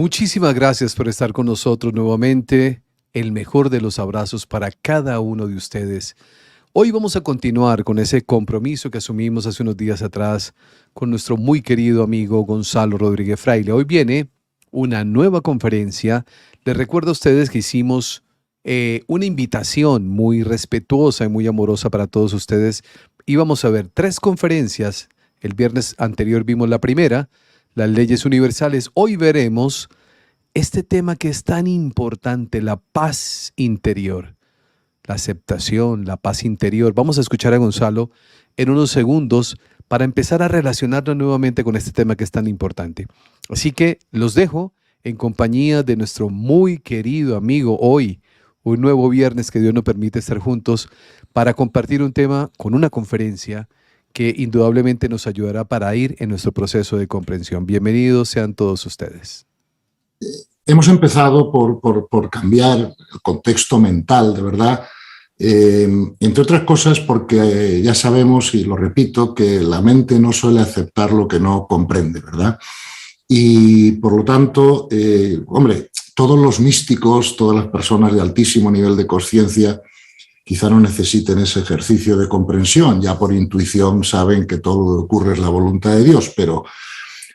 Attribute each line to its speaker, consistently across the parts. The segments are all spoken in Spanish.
Speaker 1: Muchísimas gracias por estar con nosotros nuevamente. El mejor de los abrazos para cada uno de ustedes. Hoy vamos a continuar con ese compromiso que asumimos hace unos días atrás con nuestro muy querido amigo Gonzalo Rodríguez Fraile. Hoy viene una nueva conferencia. Les recuerdo a ustedes que hicimos una invitación muy respetuosa y muy amorosa para todos ustedes. Íbamos a ver 3 conferencias. El viernes anterior vimos la primera, las leyes universales. Hoy veremos este tema que es tan importante, la paz interior, la aceptación, la paz interior. Vamos a escuchar a Gonzalo en unos segundos para empezar a relacionarnos nuevamente con este tema que es tan importante. Así que los dejo en compañía de nuestro muy querido amigo hoy, un nuevo viernes que Dios nos permite estar juntos para compartir un tema con una conferencia que indudablemente nos ayudará para ir en nuestro proceso de comprensión. Bienvenidos sean todos ustedes.
Speaker 2: Hemos empezado por cambiar el contexto mental, de verdad, entre otras cosas porque ya sabemos, y lo repito, que la mente no suele aceptar lo que no comprende, ¿verdad? Y por lo tanto, todos los místicos, todas las personas de altísimo nivel de conciencia, quizá no necesiten ese ejercicio de comprensión, ya por intuición saben que todo lo que ocurre es la voluntad de Dios, pero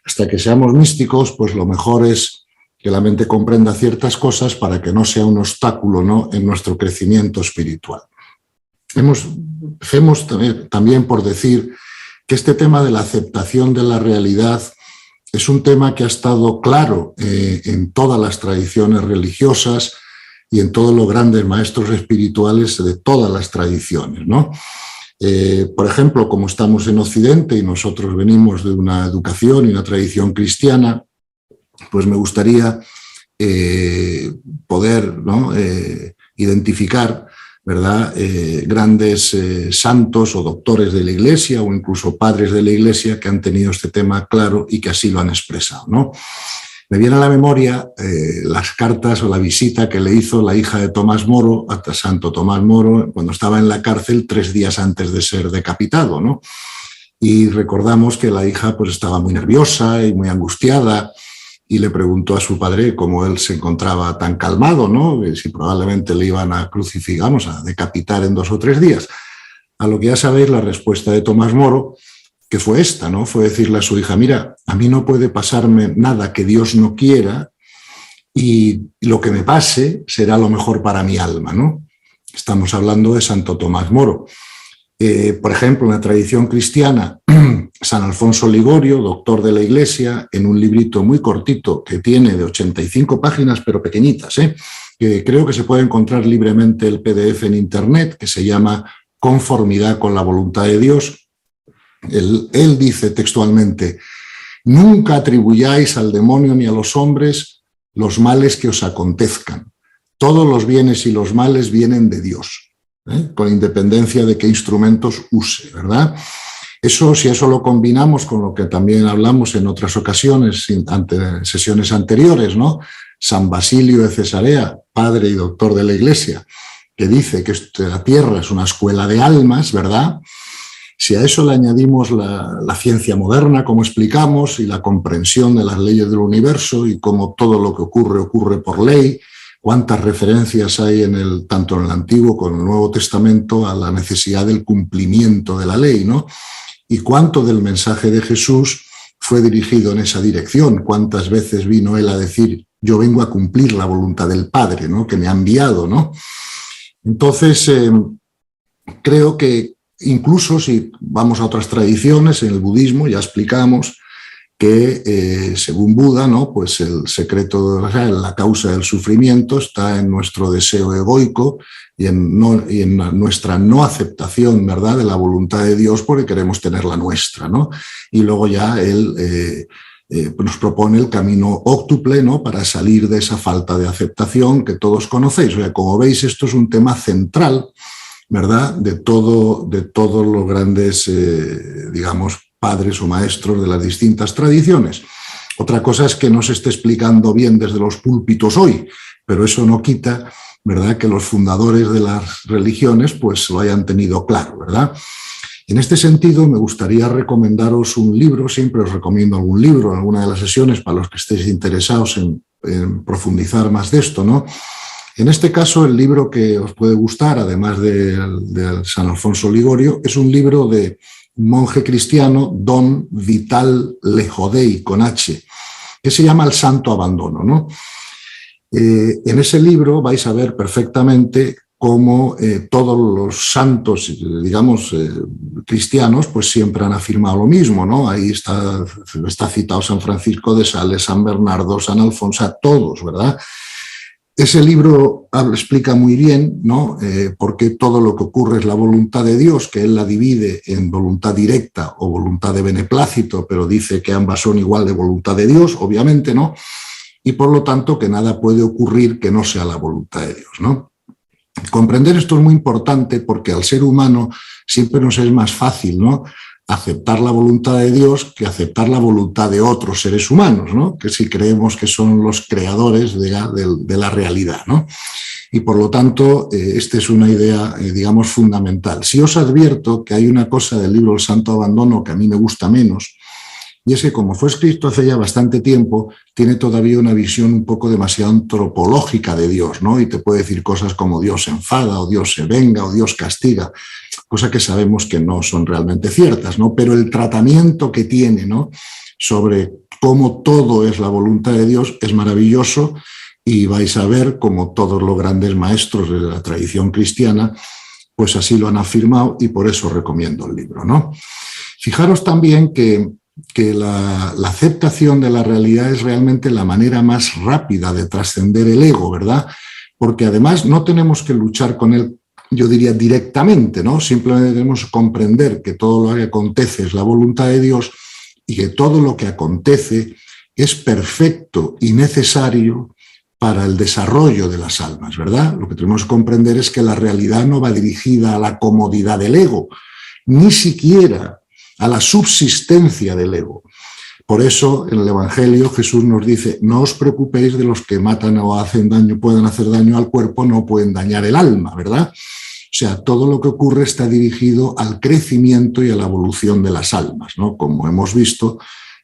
Speaker 2: hasta que seamos místicos, pues lo mejor es que la mente comprenda ciertas cosas para que no sea un obstáculo, ¿no?, en nuestro crecimiento espiritual. Empecemos también por decir que este tema de la aceptación de la realidad es un tema que ha estado claro en todas las tradiciones religiosas y en todos los grandes maestros espirituales de todas las tradiciones, ¿no? Por ejemplo, como estamos en Occidente y nosotros venimos de una educación y una tradición cristiana, pues me gustaría poder, ¿no?, identificar, ¿verdad?, grandes santos o doctores de la Iglesia o incluso padres de la Iglesia que han tenido este tema claro y que así lo han expresado, ¿no? Me viene a la memoria las cartas o la visita que le hizo la hija de Tomás Moro a Santo Tomás Moro cuando estaba en la cárcel 3 días antes de ser decapitado, ¿no? Y recordamos que la hija pues estaba muy nerviosa y muy angustiada y le preguntó a su padre cómo él se encontraba tan calmado, ¿no?, si probablemente le iban a crucificar, a decapitar en 2 o 3 días. A lo que ya sabéis la respuesta de Tomás Moro, que fue esta, ¿no? Fue decirle a su hija: mira, a mí no puede pasarme nada que Dios no quiera y lo que me pase será lo mejor para mi alma, ¿no? Estamos hablando de Santo Tomás Moro. Por ejemplo, en la tradición cristiana, San Alfonso Ligorio, doctor de la Iglesia, en un librito muy cortito que tiene de 85 páginas, pero pequeñitas, que creo que se puede encontrar libremente el PDF en Internet, que se llama Conformidad con la voluntad de Dios. Él dice textualmente: nunca atribuyáis al demonio ni a los hombres los males que os acontezcan. Todos los bienes y los males vienen de Dios, con independencia de qué instrumentos use, ¿verdad? Si eso lo combinamos con lo que también hablamos en otras ocasiones, sesiones anteriores, ¿no? San Basilio de Cesarea, padre y doctor de la Iglesia, que dice que la tierra es una escuela de almas, ¿verdad? Si a eso le añadimos la ciencia moderna, como explicamos, y la comprensión de las leyes del universo y cómo todo lo que ocurre por ley, cuántas referencias hay tanto en el Antiguo como en el Nuevo Testamento a la necesidad del cumplimiento de la ley, ¿no? Y cuánto del mensaje de Jesús fue dirigido en esa dirección, cuántas veces vino él a decir: yo vengo a cumplir la voluntad del Padre, ¿no?, que me ha enviado, ¿no? Entonces, creo que incluso si vamos a otras tradiciones, en el budismo ya explicamos que según Buda, ¿no?, pues el secreto, la causa del sufrimiento está en nuestro deseo egoico y en nuestra no aceptación, ¿verdad?, de la voluntad de Dios porque queremos tener la nuestra, ¿no? Y luego ya él nos propone el camino óctuple, ¿no?, para salir de esa falta de aceptación que todos conocéis. O sea, como veis, esto es un tema central, ¿verdad?, de todos los grandes, digamos, padres o maestros de las distintas tradiciones. Otra cosa es que no se esté explicando bien desde los púlpitos hoy, pero eso no quita, ¿verdad?, que los fundadores de las religiones pues lo hayan tenido claro, ¿verdad? En este sentido, me gustaría recomendaros un libro. Siempre os recomiendo algún libro en alguna de las sesiones para los que estéis interesados en profundizar más de esto, ¿no? En este caso, el libro que os puede gustar, además de San Alfonso Ligorio, es un libro de un monje cristiano, Don Vital Lejodei, con H, que se llama El Santo Abandono, ¿no? En ese libro vais a ver perfectamente cómo todos los santos, digamos, cristianos, pues siempre han afirmado lo mismo, ¿no? Ahí está citado San Francisco de Sales, San Bernardo, San Alfonso, todos, ¿verdad? Ese libro explica muy bien, ¿no? Por qué todo lo que ocurre es la voluntad de Dios, que Él la divide en voluntad directa o voluntad de beneplácito, pero dice que ambas son igual de voluntad de Dios, obviamente, ¿no? Y por lo tanto que nada puede ocurrir que no sea la voluntad de Dios, ¿no? Comprender esto es muy importante porque al ser humano siempre nos es más fácil, ¿no?, aceptar la voluntad de Dios que aceptar la voluntad de otros seres humanos, ¿no?, que si creemos que son los creadores de la realidad, ¿no? Y por lo tanto, esta es una idea, digamos, fundamental. Si os advierto que hay una cosa del libro El Santo Abandono que a mí me gusta menos, y es que como fue escrito hace ya bastante tiempo, tiene todavía una visión un poco demasiado antropológica de Dios, ¿no? Y te puede decir cosas como Dios se enfada, o Dios se venga, o Dios castiga, cosa que sabemos que no son realmente ciertas, ¿no? Pero el tratamiento que tiene, ¿no?, sobre cómo todo es la voluntad de Dios es maravilloso, y vais a ver cómo todos los grandes maestros de la tradición cristiana pues así lo han afirmado, y por eso recomiendo el libro, ¿no? Fijaros también que la aceptación de la realidad es realmente la manera más rápida de trascender el ego, ¿verdad? Porque además no tenemos que luchar con él, yo diría, directamente, ¿no? Simplemente tenemos que comprender que todo lo que acontece es la voluntad de Dios y que todo lo que acontece es perfecto y necesario para el desarrollo de las almas, ¿verdad? Lo que tenemos que comprender es que la realidad no va dirigida a la comodidad del ego, ni siquiera a la subsistencia del ego. Por eso en el Evangelio Jesús nos dice: no os preocupéis de los que matan o hacen daño, pueden hacer daño al cuerpo, no pueden dañar el alma, ¿verdad? O sea, todo lo que ocurre está dirigido al crecimiento y a la evolución de las almas, ¿no?, como hemos visto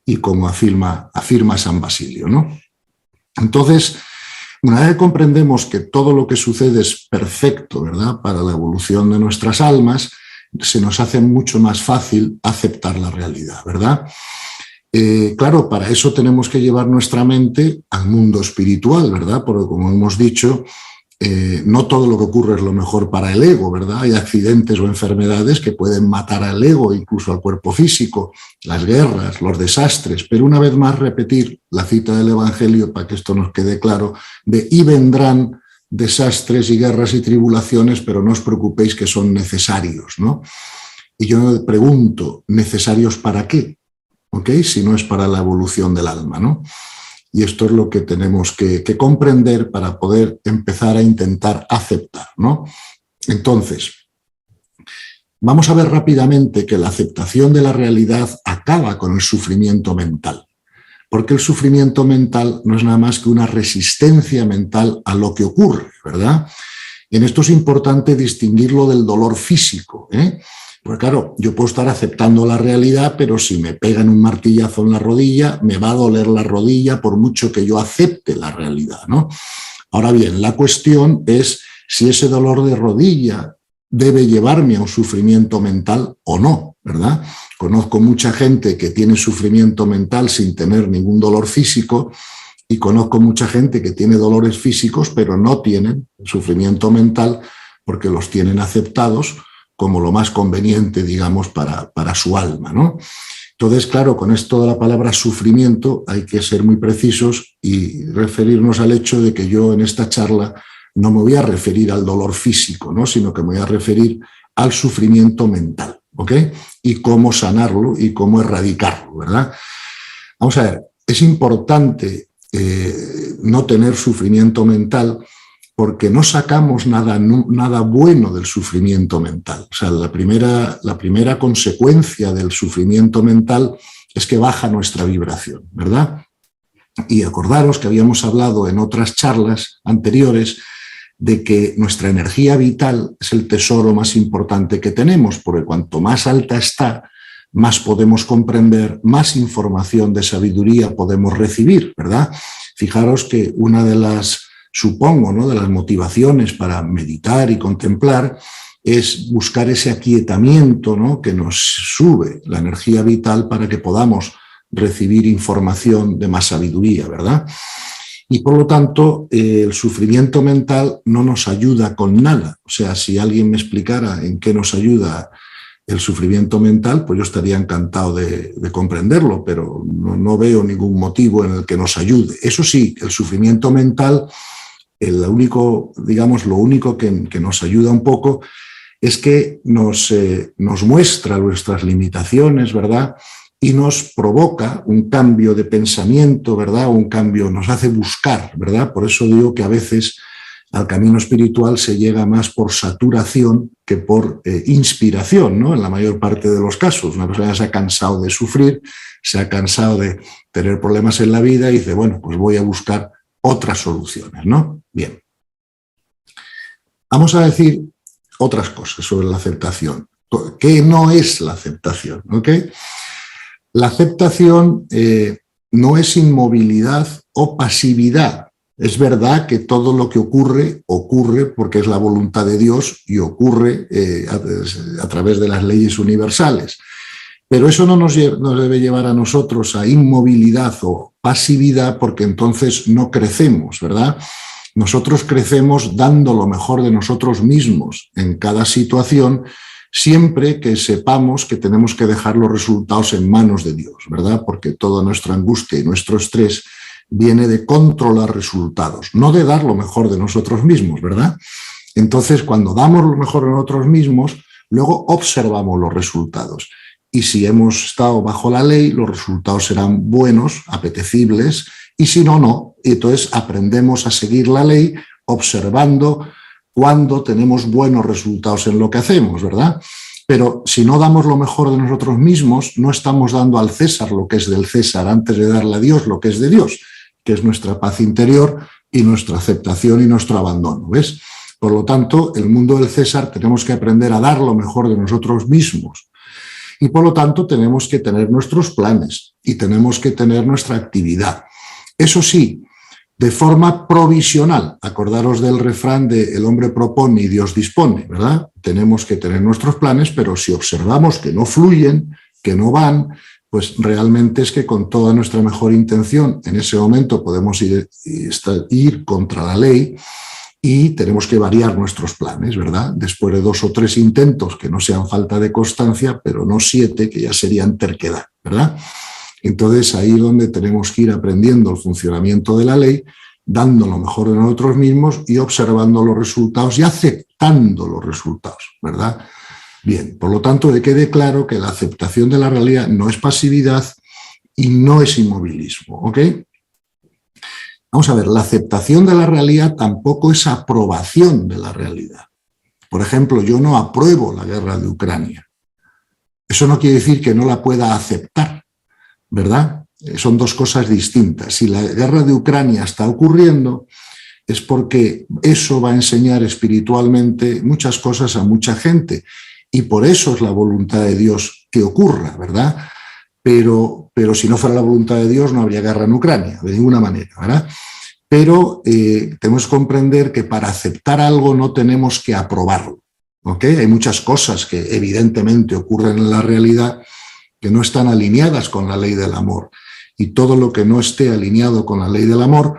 Speaker 2: y como afirma San Basilio, ¿no? Entonces, una vez que comprendemos que todo lo que sucede es perfecto, ¿verdad?, para la evolución de nuestras almas, se nos hace mucho más fácil aceptar la realidad, ¿verdad? Claro, para eso tenemos que llevar nuestra mente al mundo espiritual, ¿verdad? Porque, como hemos dicho, no todo lo que ocurre es lo mejor para el ego, ¿verdad? Hay accidentes o enfermedades que pueden matar al ego, incluso al cuerpo físico, las guerras, los desastres, pero una vez más repetir la cita del Evangelio para que esto nos quede claro, de y vendrán desastres y guerras y tribulaciones, pero no os preocupéis que son necesarios, ¿no? Y yo me pregunto, ¿necesarios para qué? ¿Ok? Si no es para la evolución del alma, ¿no? Y esto es lo que tenemos que comprender para poder empezar a intentar aceptar, ¿no? Entonces, vamos a ver rápidamente que la aceptación de la realidad acaba con el sufrimiento mental, porque el sufrimiento mental no es nada más que una resistencia mental a lo que ocurre, ¿verdad? Y en esto es importante distinguirlo del dolor físico, ¿eh? Porque claro, yo puedo estar aceptando la realidad, pero si me pegan un martillazo en la rodilla, me va a doler la rodilla por mucho que yo acepte la realidad, ¿no? Ahora bien, la cuestión es si ese dolor de rodilla debe llevarme a un sufrimiento mental o no, ¿verdad? Conozco mucha gente que tiene sufrimiento mental sin tener ningún dolor físico, y conozco mucha gente que tiene dolores físicos pero no tienen sufrimiento mental porque los tienen aceptados como lo más conveniente, digamos, para su alma, ¿no? Entonces, claro, con esto de la palabra sufrimiento hay que ser muy precisos y referirnos al hecho de que yo en esta charla no me voy a referir al dolor físico, ¿no?, sino que me voy a referir al sufrimiento mental, ¿ok? Y cómo sanarlo y cómo erradicarlo, ¿verdad? Vamos a ver, es importante no tener sufrimiento mental porque no sacamos nada bueno del sufrimiento mental. O sea, la primera consecuencia del sufrimiento mental es que baja nuestra vibración, ¿verdad? Y acordaros que habíamos hablado en otras charlas anteriores de que nuestra energía vital es el tesoro más importante que tenemos, porque cuanto más alta está, más podemos comprender, más información de sabiduría podemos recibir, ¿verdad? Fijaros que una de las, supongo, ¿no?, de las motivaciones para meditar y contemplar es buscar ese aquietamiento, ¿no?, que nos sube la energía vital para que podamos recibir información de más sabiduría, ¿verdad? Y por lo tanto, el sufrimiento mental no nos ayuda con nada. O sea, si alguien me explicara en qué nos ayuda el sufrimiento mental, pues yo estaría encantado de comprenderlo, pero no veo ningún motivo en el que nos ayude. Eso sí, el sufrimiento mental, lo único que nos ayuda un poco es que nos muestra nuestras limitaciones, ¿verdad? Y nos provoca un cambio de pensamiento, ¿verdad? Un cambio, nos hace buscar, ¿verdad? Por eso digo que a veces al camino espiritual se llega más por saturación que por inspiración, ¿no? En la mayor parte de los casos. Una persona se ha cansado de sufrir, se ha cansado de tener problemas en la vida y dice, bueno, pues voy a buscar otras soluciones, ¿no? Bien. Vamos a decir otras cosas sobre la aceptación. ¿Qué no es la aceptación? ¿Ok? La aceptación no es inmovilidad o pasividad. Es verdad que todo lo que ocurre porque es la voluntad de Dios y ocurre a través de las leyes universales. Pero eso no nos debe llevar a nosotros a inmovilidad o pasividad, porque entonces no crecemos, ¿verdad? Nosotros crecemos dando lo mejor de nosotros mismos en cada situación, siempre que sepamos que tenemos que dejar los resultados en manos de Dios, ¿verdad? Porque toda nuestra angustia y nuestro estrés viene de controlar resultados, no de dar lo mejor de nosotros mismos, ¿verdad? Entonces, cuando damos lo mejor de nosotros mismos, luego observamos los resultados. Y si hemos estado bajo la ley, los resultados serán buenos, apetecibles, y si no, no. Y entonces aprendemos a seguir la ley observando cuando tenemos buenos resultados en lo que hacemos, ¿verdad? Pero si no damos lo mejor de nosotros mismos, no estamos dando al César lo que es del César antes de darle a Dios lo que es de Dios, que es nuestra paz interior y nuestra aceptación y nuestro abandono, ¿ves? Por lo tanto, el mundo del César tenemos que aprender a dar lo mejor de nosotros mismos. Y por lo tanto tenemos que tener nuestros planes y tenemos que tener nuestra actividad. Eso sí, de forma provisional. Acordaros del refrán de el hombre propone y Dios dispone, ¿verdad? Tenemos que tener nuestros planes, pero si observamos que no fluyen, que no van, pues realmente es que con toda nuestra mejor intención en ese momento podemos ir contra la ley y tenemos que variar nuestros planes, ¿verdad? Después de 2 o 3 intentos que no sean falta de constancia, pero no 7, que ya serían terquedad, ¿verdad? Entonces ahí es donde tenemos que ir aprendiendo el funcionamiento de la ley, dando lo mejor de nosotros mismos y observando los resultados y aceptando los resultados, ¿verdad? Bien, por lo tanto, quede claro que la aceptación de la realidad no es pasividad y no es inmovilismo, ¿ok? Vamos a ver, la aceptación de la realidad tampoco es aprobación de la realidad. Por ejemplo, yo no apruebo la guerra de Ucrania. Eso no quiere decir que no la pueda aceptar, ¿verdad? Son 2 cosas distintas. Si la guerra de Ucrania está ocurriendo, es porque eso va a enseñar espiritualmente muchas cosas a mucha gente. Y por eso es la voluntad de Dios que ocurra, ¿verdad? Pero si no fuera la voluntad de Dios no habría guerra en Ucrania, de ninguna manera, ¿verdad? Pero tenemos que comprender que para aceptar algo no tenemos que aprobarlo, ¿ok? Hay muchas cosas que evidentemente ocurren en la realidad que no están alineadas con la ley del amor. Y todo lo que no esté alineado con la ley del amor,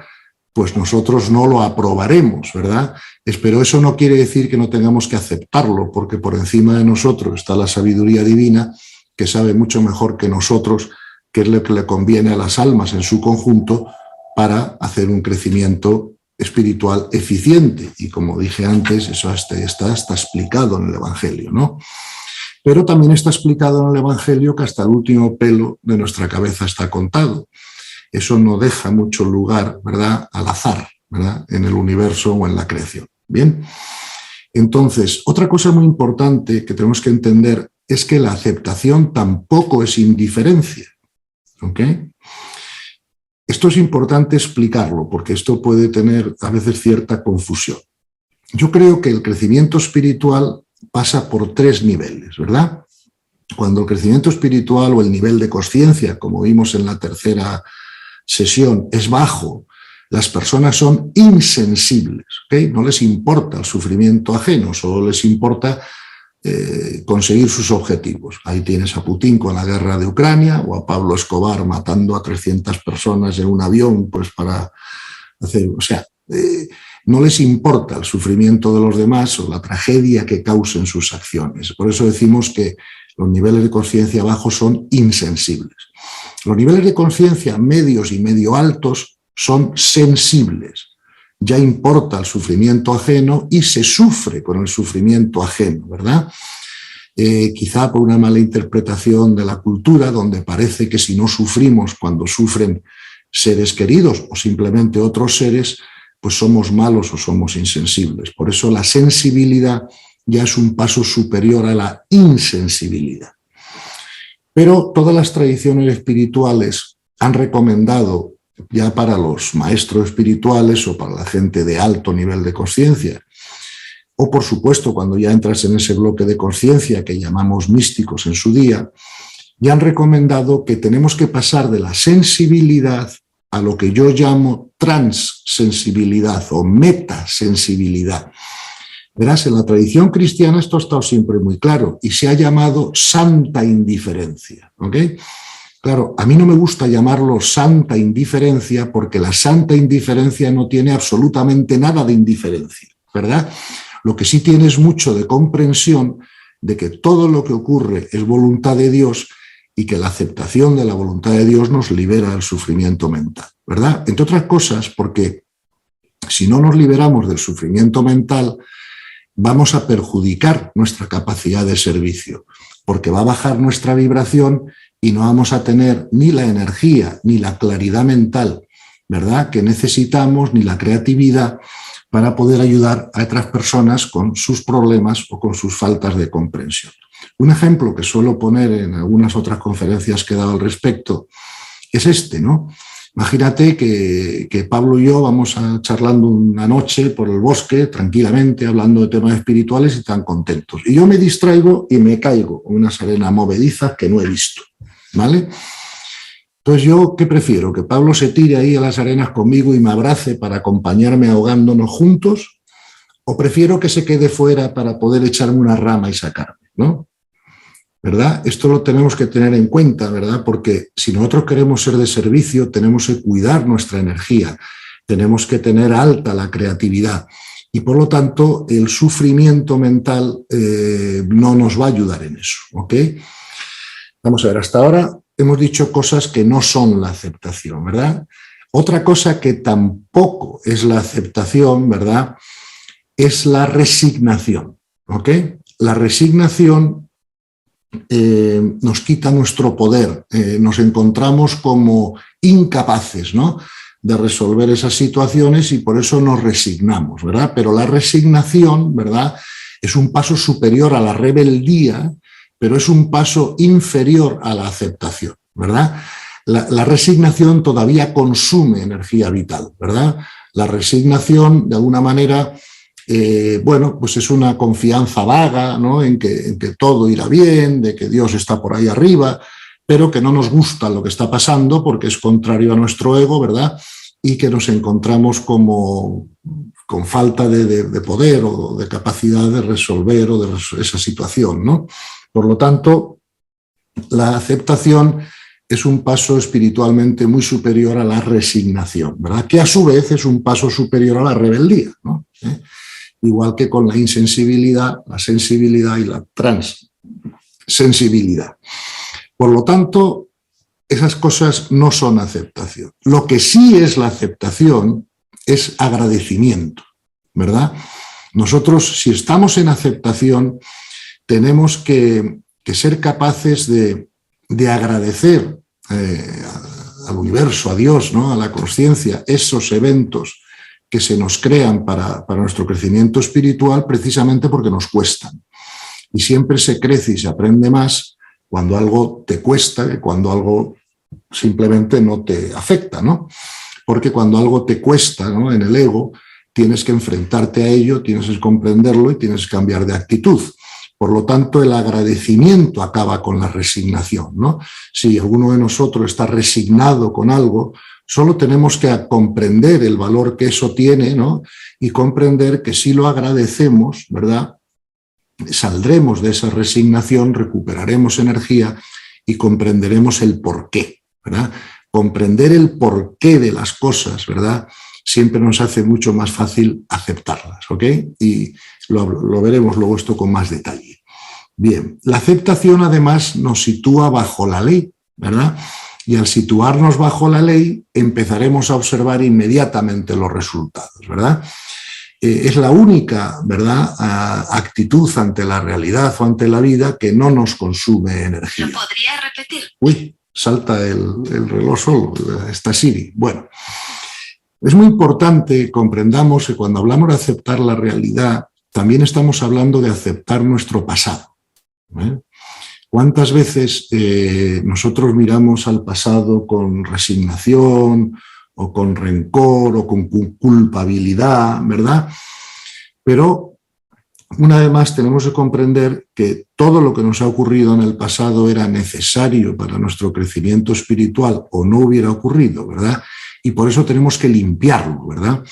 Speaker 2: pues nosotros no lo aprobaremos, ¿verdad? Pero eso no quiere decir que no tengamos que aceptarlo, porque por encima de nosotros está la sabiduría divina, que sabe mucho mejor que nosotros qué es lo que le conviene a las almas en su conjunto para hacer un crecimiento espiritual eficiente. Y como dije antes, eso está explicado en el Evangelio, ¿no? Pero también está explicado en el Evangelio que hasta el último pelo de nuestra cabeza está contado. Eso no deja mucho lugar, ¿verdad?, al azar, ¿verdad?, en el universo o en la creación. Bien, entonces, otra cosa muy importante que tenemos que entender es que la aceptación tampoco es indiferencia, ¿ok? Esto es importante explicarlo porque esto puede tener a veces cierta confusión. Yo creo que el crecimiento espiritual pasa por 3 niveles, ¿verdad? Cuando el crecimiento espiritual o el nivel de conciencia, como vimos en la tercera sesión, es bajo, las personas son insensibles, ¿okay? No les importa el sufrimiento ajeno, solo les importa conseguir sus objetivos. Ahí tienes a Putin con la guerra de Ucrania o a Pablo Escobar matando a 300 personas en un avión, pues para hacer, o sea, no les importa el sufrimiento de los demás o la tragedia que causen sus acciones. Por eso decimos que los niveles de conciencia bajos son insensibles. Los niveles de conciencia medios y medio altos son sensibles. Ya importa el sufrimiento ajeno y se sufre con el sufrimiento ajeno, ¿verdad? Quizá por una mala interpretación de la cultura, donde parece que si no sufrimos cuando sufren seres queridos o simplemente otros seres, pues somos malos o somos insensibles. Por eso la sensibilidad ya es un paso superior a la insensibilidad. Pero todas las tradiciones espirituales han recomendado, ya para los maestros espirituales o para la gente de alto nivel de conciencia, o por supuesto cuando ya entras en ese bloque de conciencia que llamamos místicos en su día, ya han recomendado que tenemos que pasar de la sensibilidad a lo que yo llamo transsensibilidad o metasensibilidad. Verás, en la tradición cristiana esto ha estado siempre muy claro y se ha llamado santa indiferencia, ¿ok? Claro, a mí no me gusta llamarlo santa indiferencia porque la santa indiferencia no tiene absolutamente nada de indiferencia, ¿verdad? Lo que sí tiene es mucho de comprensión de que todo lo que ocurre es voluntad de Dios y que la aceptación de la voluntad de Dios nos libera del sufrimiento mental, ¿verdad? Entre otras cosas, porque si no nos liberamos del sufrimiento mental, vamos a perjudicar nuestra capacidad de servicio, porque va a bajar nuestra vibración y no vamos a tener ni la energía ni la claridad mental, ¿verdad?, que necesitamos, ni la creatividad para poder ayudar a otras personas con sus problemas o con sus faltas de comprensión. Un ejemplo que suelo poner en algunas otras conferencias que he dado al respecto es este, ¿no? Imagínate que Pablo y yo vamos charlando una noche por el bosque, tranquilamente, hablando de temas espirituales y tan contentos. Y yo me distraigo y me caigo en unas arenas movedizas que no he visto, ¿vale? Entonces yo, ¿qué prefiero? ¿Que Pablo se tire ahí a las arenas conmigo y me abrace para acompañarme ahogándonos juntos? ¿O prefiero que se quede fuera para poder echarme una rama y sacarme, ¿no? ¿Verdad? Esto lo tenemos que tener en cuenta, ¿verdad? Porque si nosotros queremos ser de servicio, tenemos que cuidar nuestra energía, tenemos que tener alta la creatividad y por lo tanto el sufrimiento mental no nos va a ayudar en eso, ¿ok? Vamos a ver, hasta ahora hemos dicho cosas que no son la aceptación, ¿verdad? Otra cosa que tampoco es la aceptación, ¿verdad?, es la resignación, ¿ok? La resignación nos quita nuestro poder, nos encontramos como incapaces, ¿no?, de resolver esas situaciones y por eso nos resignamos, ¿verdad? Pero la resignación, ¿verdad?, es un paso superior a la rebeldía, pero es un paso inferior a la aceptación, ¿verdad? La resignación todavía consume energía vital, ¿verdad? La resignación, de alguna manera, bueno, pues es una confianza vaga, ¿no?, en que todo irá bien, de que Dios está por ahí arriba, pero que no nos gusta lo que está pasando porque es contrario a nuestro ego, ¿verdad? Y que nos encontramos como con falta de poder o de capacidad de resolver esa situación, ¿no? Por lo tanto, la aceptación es un paso espiritualmente muy superior a la resignación, ¿verdad?, que a su vez es un paso superior a la rebeldía, ¿no? Igual que con la insensibilidad, la sensibilidad y la transsensibilidad. Por lo tanto, esas cosas no son aceptación. Lo que sí es la aceptación es agradecimiento, ¿verdad? Nosotros, si estamos en aceptación, tenemos que ser capaces de agradecer al universo, a Dios, ¿no?, a la consciencia, esos eventos que se nos crean para nuestro crecimiento espiritual precisamente porque nos cuestan. Y siempre se crece y se aprende más cuando algo te cuesta que cuando algo simplemente no te afecta, ¿no? Porque cuando algo te cuesta, ¿no?, en el ego, tienes que enfrentarte a ello, tienes que comprenderlo y tienes que cambiar de actitud. Por lo tanto, el agradecimiento acaba con la resignación, ¿no? Si alguno de nosotros está resignado con algo, Solo tenemos que comprender el valor que eso tiene, ¿no? Y comprender que si lo agradecemos, ¿verdad?, saldremos de esa resignación, recuperaremos energía y comprenderemos el porqué, ¿verdad? Comprender el porqué de las cosas, ¿verdad?, siempre nos hace mucho más fácil aceptarlas, ¿ok? Y lo veremos luego esto con más detalle. Bien, la aceptación además nos sitúa bajo la ley, ¿verdad? Y al situarnos bajo la ley empezaremos a observar inmediatamente los resultados, ¿verdad? Es la única, ¿verdad?, actitud ante la realidad o ante la vida que no nos consume energía.
Speaker 3: ¿Lo podría repetir?
Speaker 2: Uy, salta el reloj solo, está Siri. Bueno, es muy importante que comprendamos que cuando hablamos de aceptar la realidad, también estamos hablando de aceptar nuestro pasado, ¿eh? ¿Cuántas veces nosotros miramos al pasado con resignación o con rencor o con culpabilidad, ¿verdad? Pero una vez más tenemos que comprender que todo lo que nos ha ocurrido en el pasado era necesario para nuestro crecimiento espiritual o no hubiera ocurrido, ¿verdad? Y por eso tenemos que limpiarlo, ¿verdad?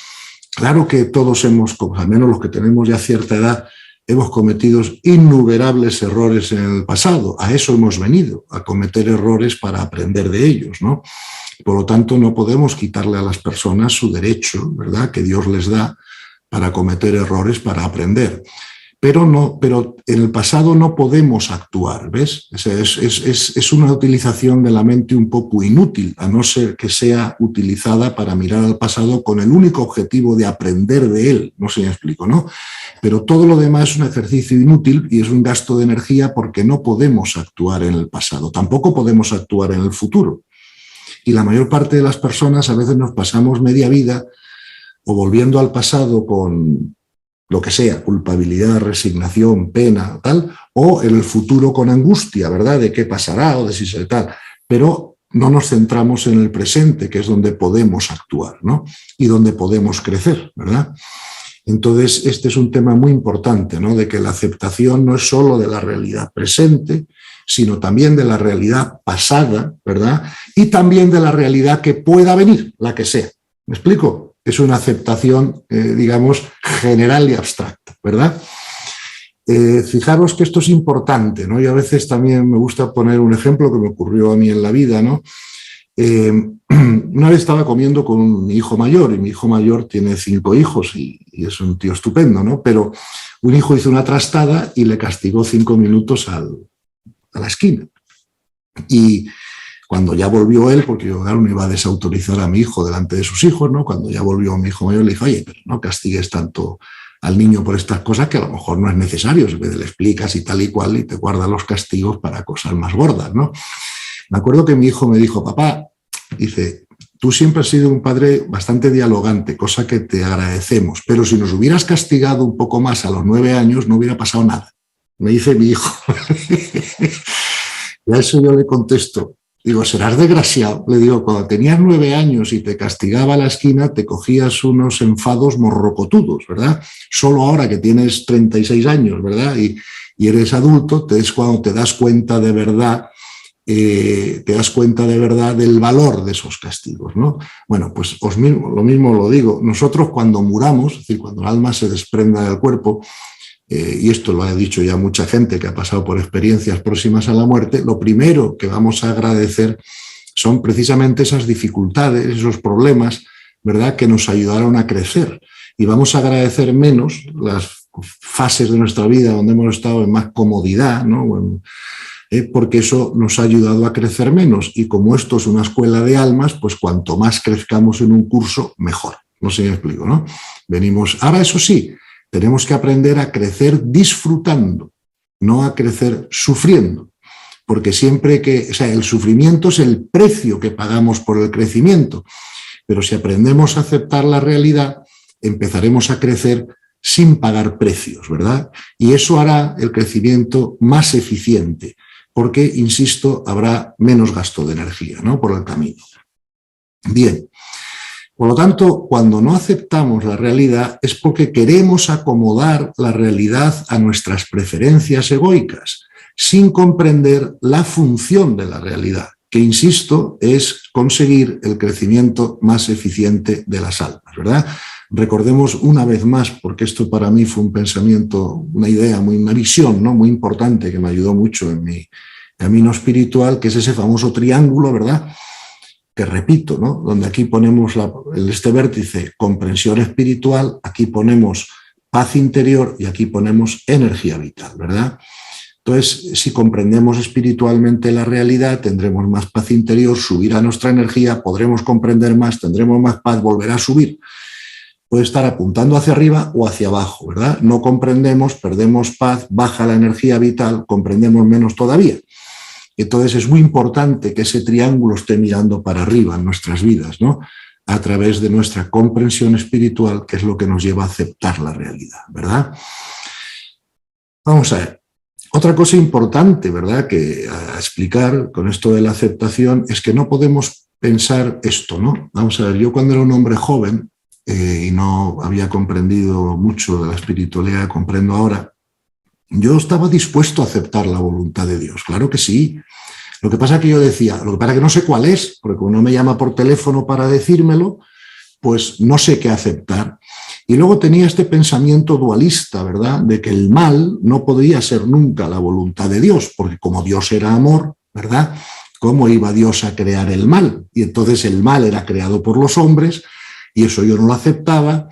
Speaker 2: Claro que todos hemos, al menos los que tenemos ya cierta edad, hemos cometido innumerables errores en el pasado. A eso hemos venido, a cometer errores para aprender de ellos, ¿no? Por lo tanto, no podemos quitarle a las personas su derecho, ¿verdad?, que Dios les da para cometer errores, para aprender. Pero en el pasado no podemos actuar, ¿ves? Es una utilización de la mente un poco inútil, a no ser que sea utilizada para mirar al pasado con el único objetivo de aprender de él. No sé si me explico, ¿no? Pero todo lo demás es un ejercicio inútil y es un gasto de energía porque no podemos actuar en el pasado, tampoco podemos actuar en el futuro. Y la mayor parte de las personas a veces nos pasamos media vida o volviendo al pasado con lo que sea, culpabilidad, resignación, pena, tal, o en el futuro con angustia, ¿verdad?, de qué pasará o de si se tal, pero no nos centramos en el presente, que es donde podemos actuar, ¿no?, y donde podemos crecer, ¿verdad? Entonces, este es un tema muy importante, ¿no?, de que la aceptación no es solo de la realidad presente, sino también de la realidad pasada, ¿verdad?, y también de la realidad que pueda venir, la que sea. ¿Me explico? Es una aceptación, digamos, general y abstracta, ¿verdad? Fijaros que esto es importante, ¿no? Y a veces también me gusta poner un ejemplo que me ocurrió a mí en la vida, ¿no? Una vez estaba comiendo con mi hijo mayor, y mi hijo mayor tiene 5 hijos y es un tío estupendo, ¿no? Pero un hijo hizo una trastada y le castigó 5 minutos a la esquina. Y cuando ya volvió él, porque yo claro, no iba a desautorizar a mi hijo delante de sus hijos, ¿no? Cuando ya volvió mi hijo mayor, le dije, oye, pero no castigues tanto al niño por estas cosas que a lo mejor no es necesario, si le explicas y tal y cual y te guardas los castigos para cosas más gordas, ¿no? Me acuerdo que mi hijo me dijo, papá, dice, tú siempre has sido un padre bastante dialogante, cosa que te agradecemos, pero si nos hubieras castigado un poco más a los 9 años no hubiera pasado nada. Me dice mi hijo. Y a eso yo le contesto, digo, serás desgraciado. Le digo, cuando tenías 9 años y te castigaba a la esquina, te cogías unos enfados morrocotudos, ¿verdad? Solo ahora que tienes 36 años, ¿verdad? Y eres adulto, es cuando te das cuenta de verdad, del valor de esos castigos, ¿no? Bueno, pues lo mismo lo digo. Nosotros cuando muramos, es decir, cuando el alma se desprenda del cuerpo, y esto lo ha dicho ya mucha gente que ha pasado por experiencias próximas a la muerte, lo primero que vamos a agradecer son precisamente esas dificultades, esos problemas, ¿verdad?, que nos ayudaron a crecer. Y vamos a agradecer menos las fases de nuestra vida donde hemos estado en más comodidad, ¿no? Porque eso nos ha ayudado a crecer menos. Y como esto es una escuela de almas, pues cuanto más crezcamos en un curso, mejor. No sé si me explico, ¿no? Ahora, eso sí, tenemos que aprender a crecer disfrutando, no a crecer sufriendo, porque el sufrimiento es el precio que pagamos por el crecimiento, pero si aprendemos a aceptar la realidad, empezaremos a crecer sin pagar precios, ¿verdad? Y eso hará el crecimiento más eficiente, porque, insisto, habrá menos gasto de energía, ¿no?, por el camino. Bien. Por lo tanto, cuando no aceptamos la realidad es porque queremos acomodar la realidad a nuestras preferencias egoicas, sin comprender la función de la realidad. que, insisto, es conseguir el crecimiento más eficiente de las almas, ¿verdad? Recordemos una vez más, porque esto para mí fue un pensamiento, una idea, una visión, ¿no?, muy importante que me ayudó mucho en mi camino espiritual, que es ese famoso triángulo, ¿verdad?, que repito, ¿no?, donde aquí ponemos este vértice comprensión espiritual, aquí ponemos paz interior y aquí ponemos energía vital, ¿verdad? Entonces, si comprendemos espiritualmente la realidad, tendremos más paz interior, subirá nuestra energía, podremos comprender más, tendremos más paz, volverá a subir. Puede estar apuntando hacia arriba o hacia abajo, ¿verdad? No comprendemos, perdemos paz, baja la energía vital, comprendemos menos todavía. Entonces es muy importante que ese triángulo esté mirando para arriba en nuestras vidas, ¿no?, a través de nuestra comprensión espiritual, que es lo que nos lleva a aceptar la realidad, ¿verdad? Vamos a ver. Otra cosa importante, ¿verdad?, que a explicar con esto de la aceptación es que no podemos pensar esto, ¿no? Vamos a ver, yo cuando era un hombre joven y no había comprendido mucho de la espiritualidad, comprendo ahora, yo estaba dispuesto a aceptar la voluntad de Dios, claro que sí. Lo que pasa es que yo decía, lo que pasa es que no sé cuál es, porque como no me llama por teléfono para decírmelo, pues no sé qué aceptar. Y luego tenía este pensamiento dualista, ¿verdad?, de que el mal no podía ser nunca la voluntad de Dios, porque como Dios era amor, ¿verdad?, ¿cómo iba Dios a crear el mal? Y entonces el mal era creado por los hombres, y eso yo no lo aceptaba,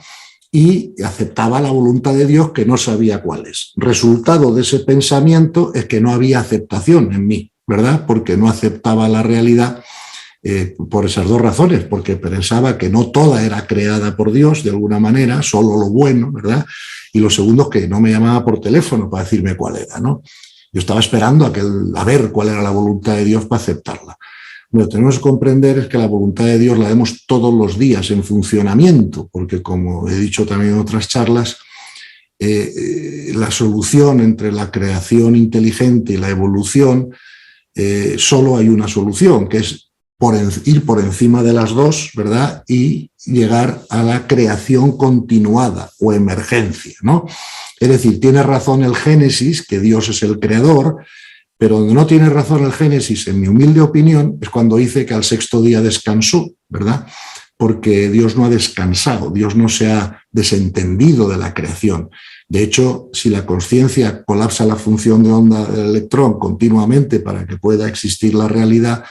Speaker 2: y aceptaba la voluntad de Dios que no sabía cuál es. Resultado de ese pensamiento es que no había aceptación en mí, ¿verdad?, porque no aceptaba la realidad por esas dos razones, porque pensaba que no toda era creada por Dios de alguna manera, solo lo bueno, ¿verdad? Y lo segundo es que no me llamaba por teléfono para decirme cuál era, ¿no? Yo estaba esperando a ver cuál era la voluntad de Dios para aceptarla. Lo que tenemos que comprender es que la voluntad de Dios la vemos todos los días en funcionamiento, porque como he dicho también en otras charlas, la solución entre la creación inteligente y la evolución, solo hay una solución, que es ir por encima de las dos, ¿verdad?, y llegar a la creación continuada o emergencia, ¿no? Es decir, tiene razón el Génesis, que Dios es el creador, pero donde no tiene razón el Génesis, en mi humilde opinión, es cuando dice que al sexto día descansó, ¿verdad?, porque Dios no ha descansado, Dios no se ha desentendido de la creación. De hecho, si la consciencia colapsa la función de onda del electrón continuamente para que pueda existir la realidad,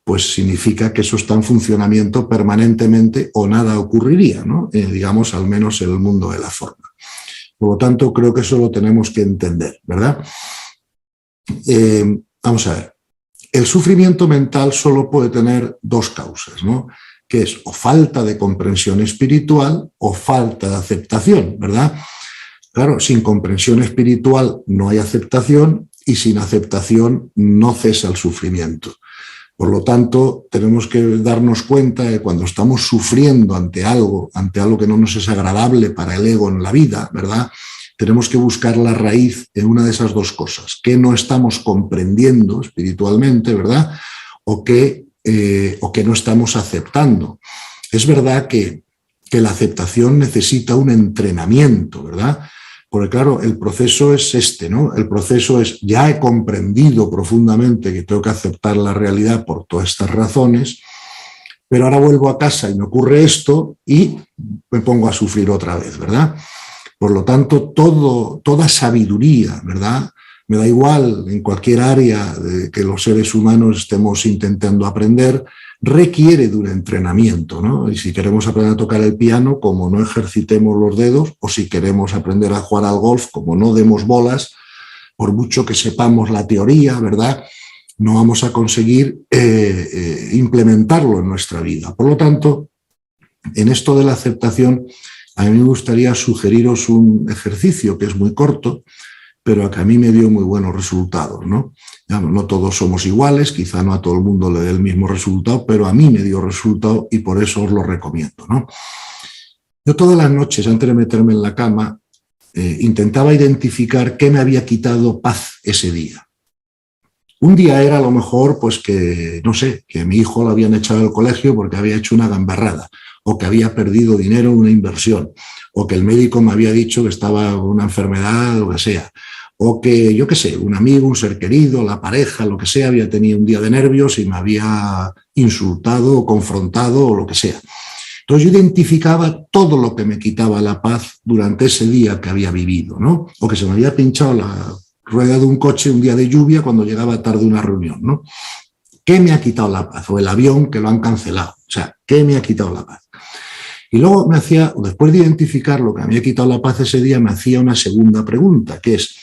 Speaker 2: pues significa que eso está en funcionamiento permanentemente o nada ocurriría, ¿no? Digamos, al menos en el mundo de la forma. Por lo tanto, creo que eso lo tenemos que entender, ¿verdad? Vamos a ver. El sufrimiento mental solo puede tener dos causas, ¿no?, que es o falta de comprensión espiritual o falta de aceptación, ¿verdad? Claro, sin comprensión espiritual no hay aceptación y sin aceptación no cesa el sufrimiento. Por lo tanto, tenemos que darnos cuenta de que cuando estamos sufriendo ante algo que no nos es agradable para el ego en la vida, ¿verdad?, tenemos que buscar la raíz en una de esas dos cosas, que no estamos comprendiendo espiritualmente, ¿verdad?, o que no estamos aceptando. Es verdad que la aceptación necesita un entrenamiento, ¿verdad? Porque claro, el proceso es este, ¿no? El proceso es, ya he comprendido profundamente que tengo que aceptar la realidad por todas estas razones, pero ahora vuelvo a casa y me ocurre esto y me pongo a sufrir otra vez, ¿verdad? Por lo tanto, toda sabiduría, ¿verdad?, me da igual en cualquier área de que los seres humanos estemos intentando aprender, requiere de un entrenamiento, ¿no? Y si queremos aprender a tocar el piano, como no ejercitemos los dedos, o si queremos aprender a jugar al golf, como no demos bolas, por mucho que sepamos la teoría, ¿verdad?, no vamos a conseguir implementarlo en nuestra vida. Por lo tanto, en esto de la aceptación, a mí me gustaría sugeriros un ejercicio que es muy corto, pero que a mí me dio muy buenos resultados, ¿no? No todos somos iguales, quizá no a todo el mundo le dé el mismo resultado, pero a mí me dio resultado y por eso os lo recomiendo, ¿no? Yo todas las noches, antes de meterme en la cama, intentaba identificar qué me había quitado paz ese día. Un día era a lo mejor, pues que, no sé, que a mi hijo lo habían echado del colegio porque había hecho una gamberrada, o que había perdido dinero en una inversión, o que el médico me había dicho que estaba con una enfermedad, lo que sea. o que, yo qué sé, un amigo, un ser querido, la pareja, lo que sea, había tenido un día de nervios y me había insultado o confrontado o lo que sea. Entonces yo identificaba todo lo que me quitaba la paz durante ese día que había vivido, ¿no? O que se me había pinchado la rueda de un coche un día de lluvia cuando llegaba tarde a una reunión, ¿no? ¿Qué me ha quitado la paz? O el avión que lo han cancelado. O sea, ¿qué me ha quitado la paz? Y luego me hacía, después de identificar lo que me había quitado la paz ese día, me hacía una segunda pregunta, que es,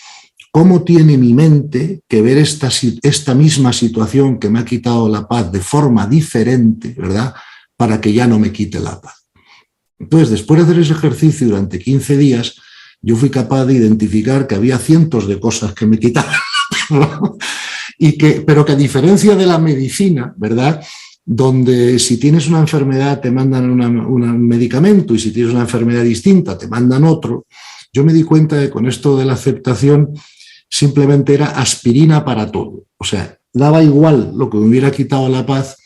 Speaker 2: ¿cómo tiene mi mente que ver esta misma situación que me ha quitado la paz de forma diferente, ¿verdad?, para que ya no me quite la paz? Entonces, después de hacer ese ejercicio durante 15 días, yo fui capaz de identificar que había cientos de cosas que me quitaban, ¿no? Pero que a diferencia de la medicina, ¿verdad?, donde si tienes una enfermedad te mandan un medicamento y si tienes una enfermedad distinta te mandan otro, yo me di cuenta de que con esto de la aceptación simplemente era aspirina para todo. O sea, daba igual lo que me hubiera quitado la paz,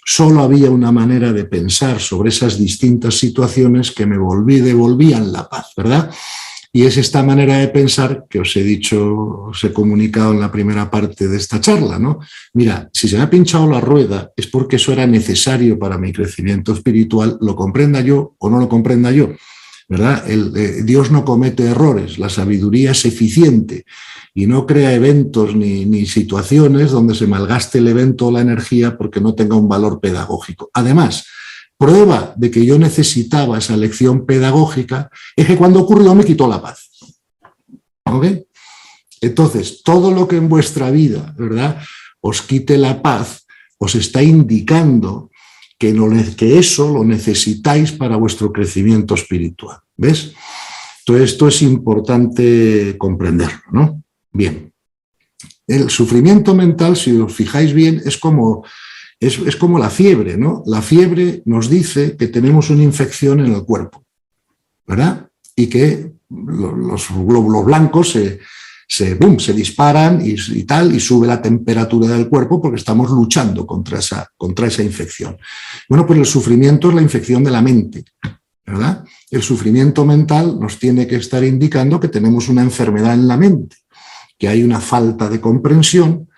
Speaker 2: solo había una manera de pensar sobre esas distintas situaciones que me devolvían la paz, ¿verdad? Y es esta manera de pensar que os he dicho, os he comunicado en la primera parte de esta charla, ¿no? Mira, si se me ha pinchado la rueda es porque eso era necesario para mi crecimiento espiritual, lo comprenda yo o no lo comprenda yo, ¿verdad? Dios no comete errores, la sabiduría es eficiente y no crea eventos ni situaciones donde se malgaste el evento o la energía porque no tenga un valor pedagógico. Además, prueba de que yo necesitaba esa lección pedagógica es que cuando ocurrió me quitó la paz. ¿Ok? Entonces, todo lo que en vuestra vida, ¿verdad?, os quite la paz, os está indicando que eso lo necesitáis para vuestro crecimiento espiritual. ¿Ves? Entonces, esto es importante comprenderlo, ¿no? Bien. El sufrimiento mental, si os fijáis bien, es como la fiebre, ¿no? La fiebre nos dice que tenemos una infección en el cuerpo, ¿verdad? Y que los glóbulos blancos se disparan y tal, y sube la temperatura del cuerpo porque estamos luchando contra esa infección. Bueno, pues el sufrimiento es la infección de la mente, ¿verdad? El sufrimiento mental nos tiene que estar indicando que tenemos una enfermedad en la mente, que hay una falta de comprensión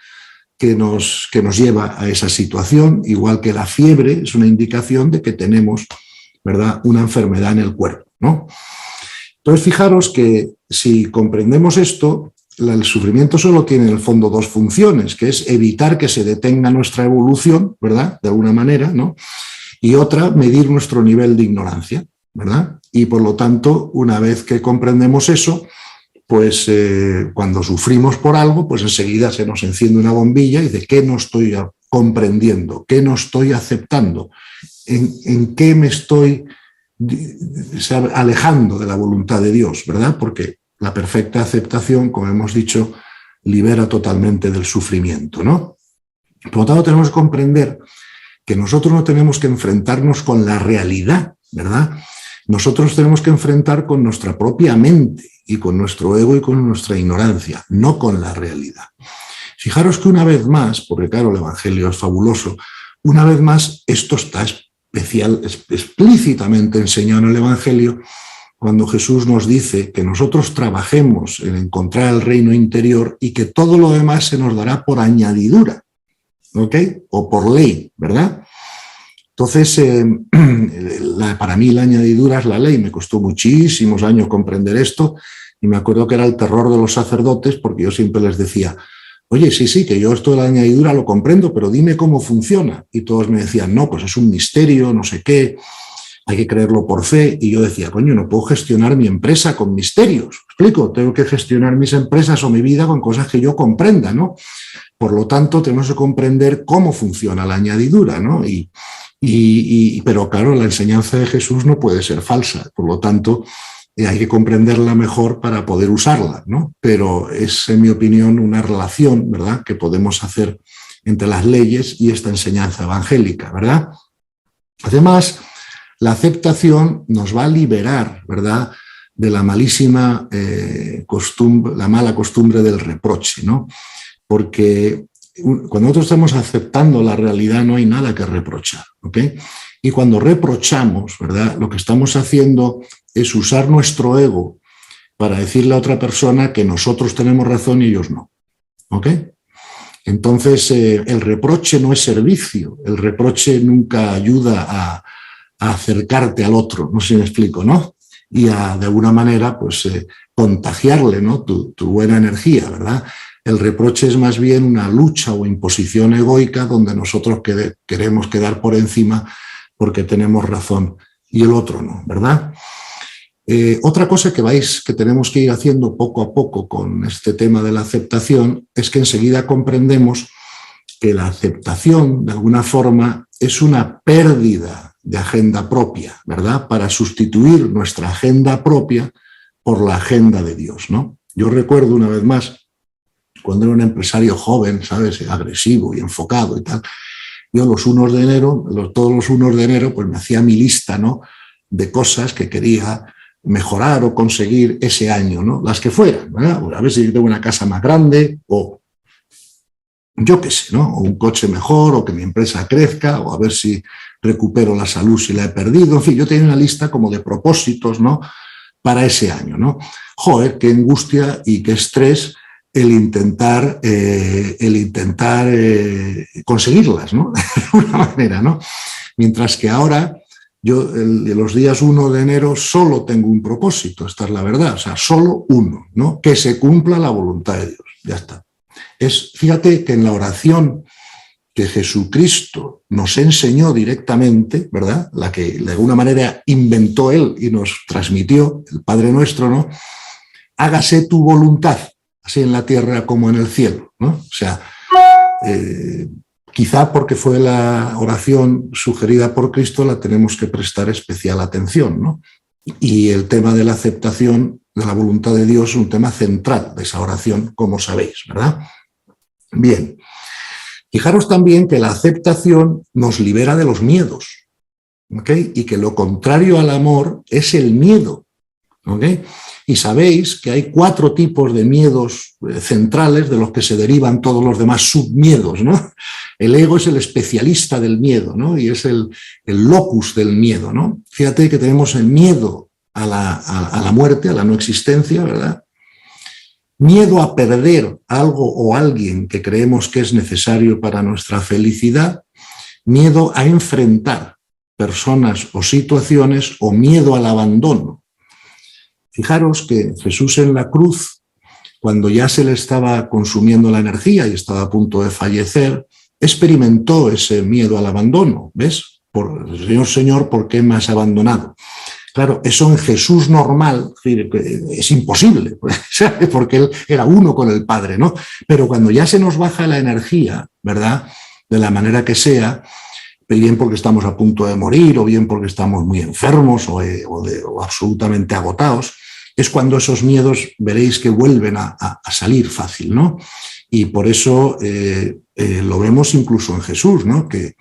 Speaker 2: que nos lleva a esa situación, igual que la fiebre es una indicación de que tenemos, ¿verdad?, una enfermedad en el cuerpo, ¿no? Entonces, fijaros que si comprendemos esto, el sufrimiento solo tiene en el fondo dos funciones, que es evitar que se detenga nuestra evolución, ¿verdad?, de alguna manera, ¿no?, y otra, medir nuestro nivel de ignorancia, ¿verdad? Y por lo tanto, una vez que comprendemos eso, pues cuando sufrimos por algo, pues enseguida se nos enciende una bombilla y dice, ¿qué no estoy comprendiendo? ¿Qué no estoy aceptando? ¿En qué me estoy alejando de la voluntad de Dios? ¿Verdad? Porque la perfecta aceptación, como hemos dicho, libera totalmente del sufrimiento, ¿no? Por lo tanto, tenemos que comprender que nosotros no tenemos que enfrentarnos con la realidad, ¿verdad? Nosotros tenemos que enfrentar con nuestra propia mente y con nuestro ego y con nuestra ignorancia, no con la realidad. Fijaros que una vez más, porque claro, el Evangelio es fabuloso, una vez más esto está explícitamente enseñado en el Evangelio cuando Jesús nos dice que nosotros trabajemos en encontrar el reino interior y que todo lo demás se nos dará por añadidura, ¿ok? O por ley, ¿verdad? Entonces, para mí la añadidura es la ley. Me costó muchísimos años comprender esto y me acuerdo que era el terror de los sacerdotes porque yo siempre les decía, oye, sí, que yo esto de la añadidura lo comprendo, pero dime cómo funciona. Y todos me decían, no, pues es un misterio, no sé qué, hay que creerlo por fe. Y yo decía, coño, no puedo gestionar mi empresa con misterios. ¿Explico? Tengo que gestionar mis empresas o mi vida con cosas que yo comprenda, ¿no? Por lo tanto, tenemos que comprender cómo funciona la añadidura, ¿no? Pero claro, la enseñanza de Jesús no puede ser falsa, por lo tanto hay que comprenderla mejor para poder usarla, ¿no? Pero es, en mi opinión, una relación, ¿verdad?, que podemos hacer entre las leyes y esta enseñanza evangélica, ¿verdad? Además, la aceptación nos va a liberar, ¿verdad?, de la malísima costumbre, la mala costumbre del reproche, ¿no? Porque cuando nosotros estamos aceptando la realidad no hay nada que reprochar, ¿ok? Y cuando reprochamos, ¿verdad?, lo que estamos haciendo es usar nuestro ego para decirle a otra persona que nosotros tenemos razón y ellos no. ¿Ok? Entonces, el reproche no es servicio, el reproche nunca ayuda a acercarte al otro, no sé si me explico, ¿no? Y de alguna manera, pues, contagiarle, ¿no? Tu buena energía, ¿verdad? El reproche es más bien una lucha o imposición egoica donde nosotros queremos quedar por encima porque tenemos razón y el otro no, ¿verdad? Otra cosa que tenemos que ir haciendo poco a poco con este tema de la aceptación es que enseguida comprendemos que la aceptación, de alguna forma, es una pérdida de agenda propia, ¿verdad? Para sustituir nuestra agenda propia por la agenda de Dios, ¿no? Yo recuerdo una vez más, cuando era un empresario joven, ¿sabes? Agresivo y enfocado y tal, yo todos los 1 de enero, pues me hacía mi lista, ¿no? De cosas que quería mejorar o conseguir ese año, ¿no? Las que fueran, ¿verdad? A ver si tengo una casa más grande o yo qué sé, ¿no? O un coche mejor, o que mi empresa crezca, o a ver si recupero la salud si la he perdido. En fin, yo tenía una lista como de propósitos, ¿no? Para ese año, ¿no? Joder, qué angustia y qué estrés el intentar conseguirlas, ¿no? De alguna manera, ¿no? Mientras que ahora yo de los días 1 de enero solo tengo un propósito, esta es la verdad, o sea, solo uno, ¿no? Que se cumpla la voluntad de Dios, ya está. Fíjate que en la oración que Jesucristo nos enseñó directamente, ¿verdad? La que de alguna manera inventó Él y nos transmitió, el Padre Nuestro, ¿no? Hágase tu voluntad, así en la tierra como en el cielo, ¿no? O sea, quizá porque fue la oración sugerida por Cristo, la tenemos que prestar especial atención, ¿no? Y el tema de la aceptación de la voluntad de Dios es un tema central de esa oración, como sabéis, ¿verdad? Bien, fijaros también que la aceptación nos libera de los miedos, ¿ok? Y que lo contrario al amor es el miedo, ¿ok? Y sabéis que hay 4 tipos de miedos centrales de los que se derivan todos los demás submiedos, ¿no? El ego es el especialista del miedo, ¿no? Y es el locus del miedo, ¿no? Fíjate que tenemos el miedo a la muerte, a la no existencia, ¿verdad? Miedo a perder algo o alguien que creemos que es necesario para nuestra felicidad, miedo a enfrentar personas o situaciones o miedo al abandono. Fijaros que Jesús en la cruz, cuando ya se le estaba consumiendo la energía y estaba a punto de fallecer, experimentó ese miedo al abandono. ¿Ves? Señor, ¿por qué me has abandonado? Claro, eso en Jesús normal es imposible, porque él era uno con el Padre, ¿no? Pero cuando ya se nos baja la energía, ¿verdad? De la manera que sea, bien porque estamos a punto de morir o bien porque estamos muy enfermos o absolutamente agotados, es cuando esos miedos veréis que vuelven a salir fácil, ¿no? Y por eso lo vemos incluso en Jesús, ¿no? Que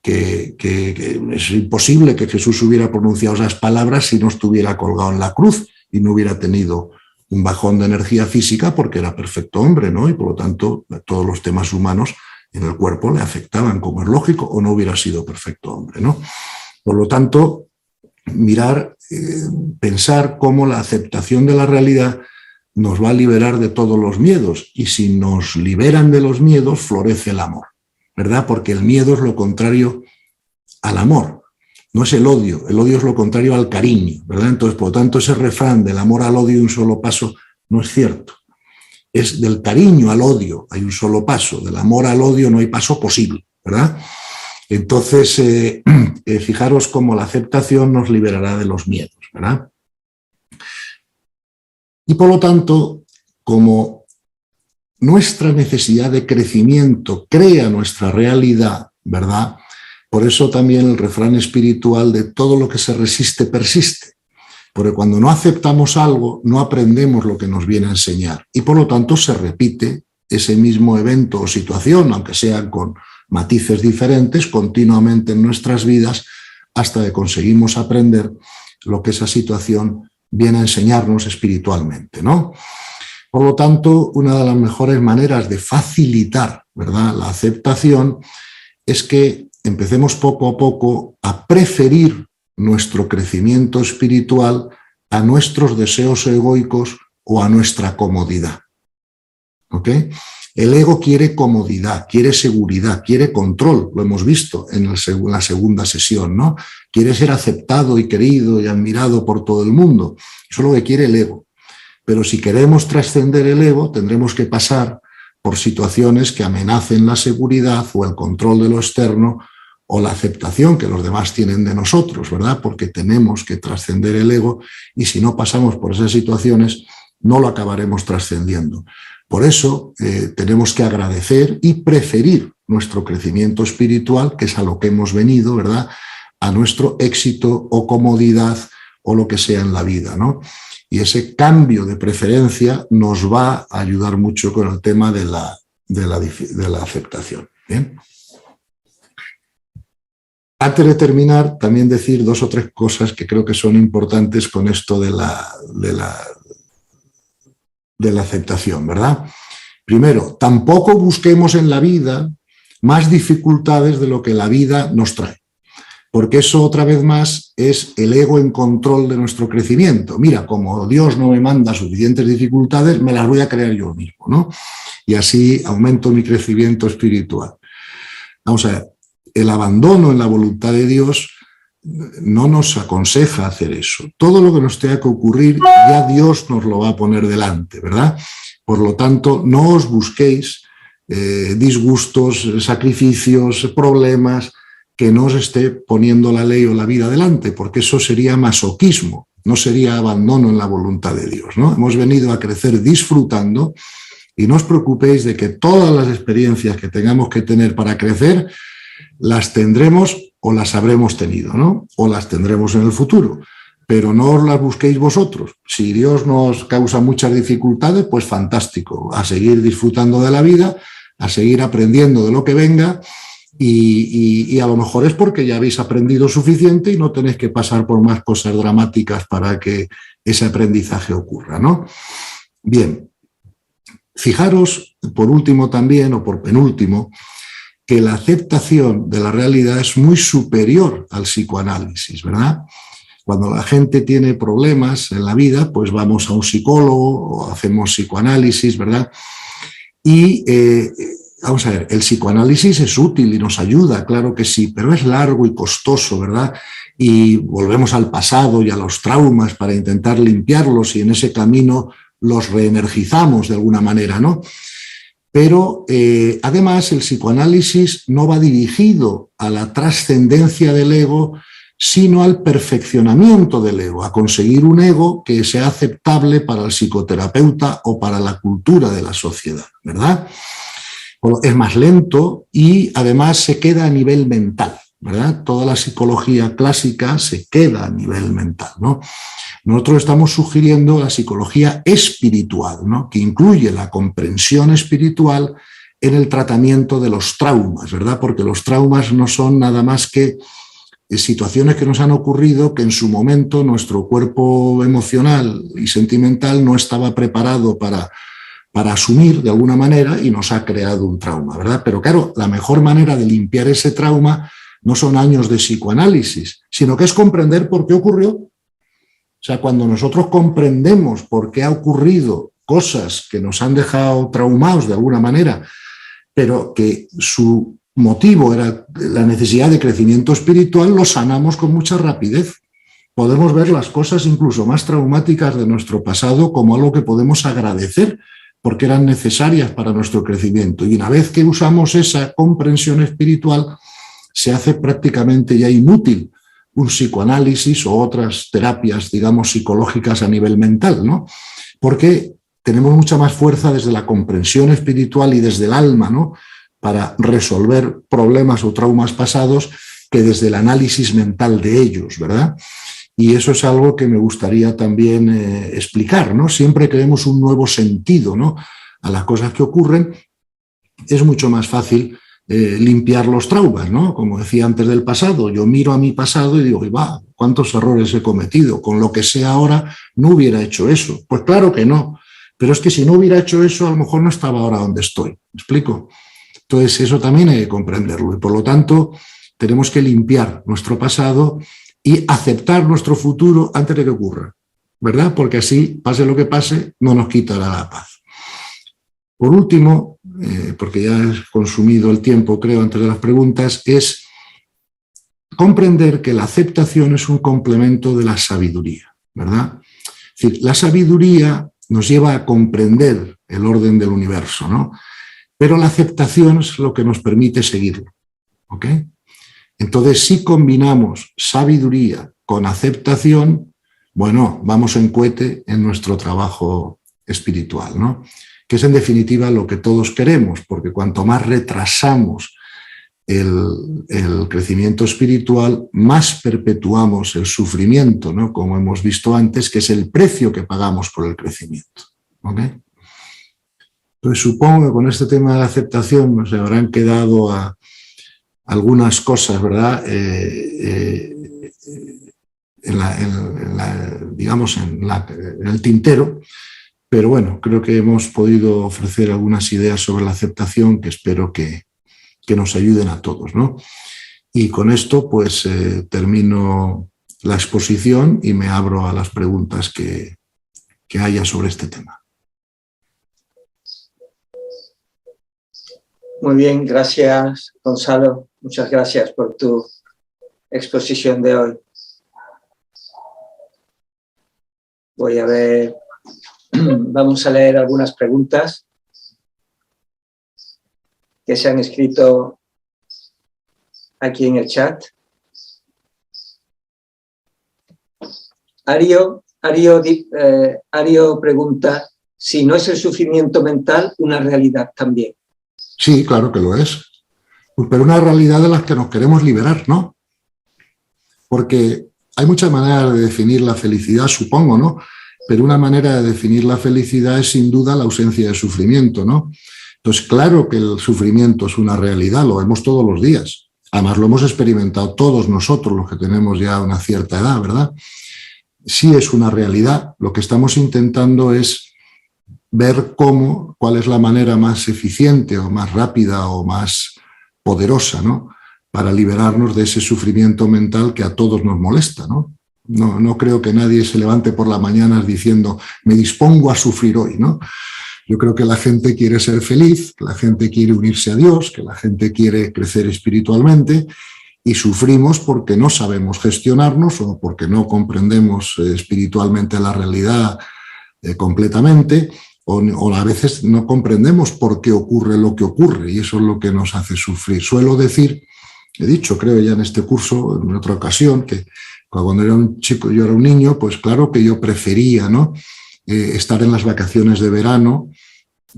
Speaker 2: es imposible que Jesús hubiera pronunciado esas palabras si no estuviera colgado en la cruz y no hubiera tenido un bajón de energía física porque era perfecto hombre, ¿no? Y por lo tanto todos los temas humanos en el cuerpo le afectaban, como es lógico, o no hubiera sido perfecto hombre, ¿no? Por lo tanto, pensar cómo la aceptación de la realidad nos va a liberar de todos los miedos, y si nos liberan de los miedos, florece el amor, ¿verdad? Porque el miedo es lo contrario al amor, no es el odio es lo contrario al cariño, ¿verdad? Entonces, por lo tanto, ese refrán del amor al odio y un solo paso no es cierto. Es del cariño al odio hay un solo paso, del amor al odio no hay paso posible, ¿verdad? Entonces, fijaros cómo la aceptación nos liberará de los miedos, ¿verdad? Y por lo tanto, como nuestra necesidad de crecimiento crea nuestra realidad, ¿verdad? Por eso también el refrán espiritual de todo lo que se resiste persiste, porque cuando no aceptamos algo no aprendemos lo que nos viene a enseñar y por lo tanto se repite ese mismo evento o situación, aunque sean con matices diferentes, continuamente en nuestras vidas hasta que conseguimos aprender lo que esa situación viene a enseñarnos espiritualmente, ¿no? Por lo tanto, una de las mejores maneras de facilitar, ¿verdad?, la aceptación es que empecemos poco a poco a preferir nuestro crecimiento espiritual a nuestros deseos egoicos o a nuestra comodidad. ¿Ok? El ego quiere comodidad, quiere seguridad, quiere control, lo hemos visto en la segunda sesión, ¿no? Quiere ser aceptado y querido y admirado por todo el mundo. Eso es lo que quiere el ego. Pero si queremos trascender el ego, tendremos que pasar por situaciones que amenacen la seguridad o el control de lo externo o la aceptación que los demás tienen de nosotros, ¿verdad? Porque tenemos que trascender el ego y si no pasamos por esas situaciones, no lo acabaremos trascendiendo. Por eso tenemos que agradecer y preferir nuestro crecimiento espiritual, que es a lo que hemos venido, ¿verdad?, a nuestro éxito o comodidad o lo que sea en la vida, ¿no? Y ese cambio de preferencia nos va a ayudar mucho con el tema de la aceptación. ¿Bien? Antes de terminar, también decir 2 o 3 cosas que creo que son importantes con esto de la aceptación, ¿verdad? Primero, tampoco busquemos en la vida más dificultades de lo que la vida nos trae, porque eso otra vez más es el ego en control de nuestro crecimiento. Mira, como Dios no me manda suficientes dificultades, me las voy a crear yo mismo, ¿no? Y así aumento mi crecimiento espiritual. Vamos a ver, el abandono en la voluntad de Dios no nos aconseja hacer eso. Todo lo que nos tenga que ocurrir, ya Dios nos lo va a poner delante, ¿verdad? Por lo tanto, no os busquéis disgustos, sacrificios, problemas que no os esté poniendo la ley o la vida delante, porque eso sería masoquismo, no sería abandono en la voluntad de Dios, ¿no? Hemos venido a crecer disfrutando y no os preocupéis de que todas las experiencias que tengamos que tener para crecer las tendremos o las habremos tenido, ¿no? O las tendremos en el futuro, pero no os las busquéis vosotros. Si Dios nos causa muchas dificultades, pues fantástico, a seguir disfrutando de la vida, a seguir aprendiendo de lo que venga y a lo mejor es porque ya habéis aprendido suficiente y no tenéis que pasar por más cosas dramáticas para que ese aprendizaje ocurra, ¿no? Bien, fijaros, por último también, o por penúltimo, que la aceptación de la realidad es muy superior al psicoanálisis, ¿verdad? Cuando la gente tiene problemas en la vida, pues vamos a un psicólogo o hacemos psicoanálisis, ¿verdad? Y vamos a ver, el psicoanálisis es útil y nos ayuda, claro que sí, pero es largo y costoso, ¿verdad? Y volvemos al pasado y a los traumas para intentar limpiarlos y en ese camino los reenergizamos de alguna manera, ¿no? Pero además el psicoanálisis no va dirigido a la trascendencia del ego, sino al perfeccionamiento del ego, a conseguir un ego que sea aceptable para el psicoterapeuta o para la cultura de la sociedad, ¿verdad? Es más lento y además se queda a nivel mental, ¿verdad? Toda la psicología clásica se queda a nivel mental, ¿no? Nosotros estamos sugiriendo la psicología espiritual, ¿no? Que incluye la comprensión espiritual en el tratamiento de los traumas, ¿verdad? Porque los traumas no son nada más que situaciones que nos han ocurrido que en su momento nuestro cuerpo emocional y sentimental no estaba preparado para asumir de alguna manera y nos ha creado un trauma, ¿verdad? Pero claro, la mejor manera de limpiar ese trauma no son años de psicoanálisis, sino que es comprender por qué ocurrió. O sea, cuando nosotros comprendemos por qué ha ocurrido cosas que nos han dejado traumados de alguna manera, pero que su motivo era la necesidad de crecimiento espiritual, lo sanamos con mucha rapidez. Podemos ver las cosas incluso más traumáticas de nuestro pasado como algo que podemos agradecer porque eran necesarias para nuestro crecimiento. Y una vez que usamos esa comprensión espiritual, se hace prácticamente ya inútil un psicoanálisis o otras terapias, digamos, psicológicas a nivel mental, ¿no? Porque tenemos mucha más fuerza desde la comprensión espiritual y desde el alma, ¿no? Para resolver problemas o traumas pasados que desde el análisis mental de ellos, ¿verdad? Y eso es algo que me gustaría también explicar, ¿no? Siempre que vemos un nuevo sentido, ¿no?, a las cosas que ocurren, es mucho más fácil limpiar los traumas, ¿no? Como decía antes del pasado, yo miro a mi pasado y digo, va, ¿cuántos errores he cometido? Con lo que sé ahora no hubiera hecho eso. Pues claro que no, pero es que si no hubiera hecho eso a lo mejor no estaba ahora donde estoy. ¿Me explico? Entonces eso también hay que comprenderlo y por lo tanto tenemos que limpiar nuestro pasado y aceptar nuestro futuro antes de que ocurra. ¿verdad? Porque así, pase lo que pase, no nos quitará la paz. Por último, porque ya he consumido el tiempo, creo, antes de las preguntas, es comprender que la aceptación es un complemento de la sabiduría, ¿verdad? Es decir, la sabiduría nos lleva a comprender el orden del universo, ¿no? Pero la aceptación es lo que nos permite seguirlo, ¿ok? Entonces, si combinamos sabiduría con aceptación, bueno, vamos en cohete en nuestro trabajo espiritual, ¿no? Que es en definitiva lo que todos queremos, porque cuanto más retrasamos el crecimiento espiritual, más perpetuamos el sufrimiento, ¿no? Como hemos visto antes, que es el precio que pagamos por el crecimiento, ¿ok? Entonces supongo que con este tema de la aceptación se habrán quedado algunas cosas, ¿verdad? Digamos, en el tintero, pero bueno, creo que hemos podido ofrecer algunas ideas sobre la aceptación que espero que nos ayuden a todos, ¿no? Y con esto, pues, termino la exposición y me abro a las preguntas que haya sobre este tema.
Speaker 3: Muy bien, gracias, Gonzalo. Muchas gracias por tu exposición de hoy. Voy a ver, vamos a leer algunas preguntas que se han escrito aquí en el chat. Ario pregunta si no es el sufrimiento mental una realidad también.
Speaker 2: Sí, claro que lo es, pero una realidad de las que nos queremos liberar, ¿no? Porque hay muchas maneras de definir la felicidad, supongo, ¿no? Pero una manera de definir la felicidad es sin duda la ausencia de sufrimiento, ¿no? Entonces, claro que el sufrimiento es una realidad, lo vemos todos los días. Además, lo hemos experimentado todos nosotros, los que tenemos ya una cierta edad, ¿verdad? Sí es una realidad. Lo que estamos intentando es ver cuál es la manera más eficiente o más rápida o más poderosa, ¿no? Para liberarnos de ese sufrimiento mental que a todos nos molesta, ¿no? No creo que nadie se levante por las mañanas diciendo me dispongo a sufrir hoy, ¿no? Yo creo que la gente quiere ser feliz, que la gente quiere unirse a Dios, que la gente quiere crecer espiritualmente y sufrimos porque no sabemos gestionarnos o porque no comprendemos espiritualmente la realidad completamente o a veces no comprendemos por qué ocurre lo que ocurre y eso es lo que nos hace sufrir. Suelo decir, he dicho creo ya en este curso, en otra ocasión, que cuando era un chico, yo era un niño, pues claro que yo prefería, ¿no? Estar en las vacaciones de verano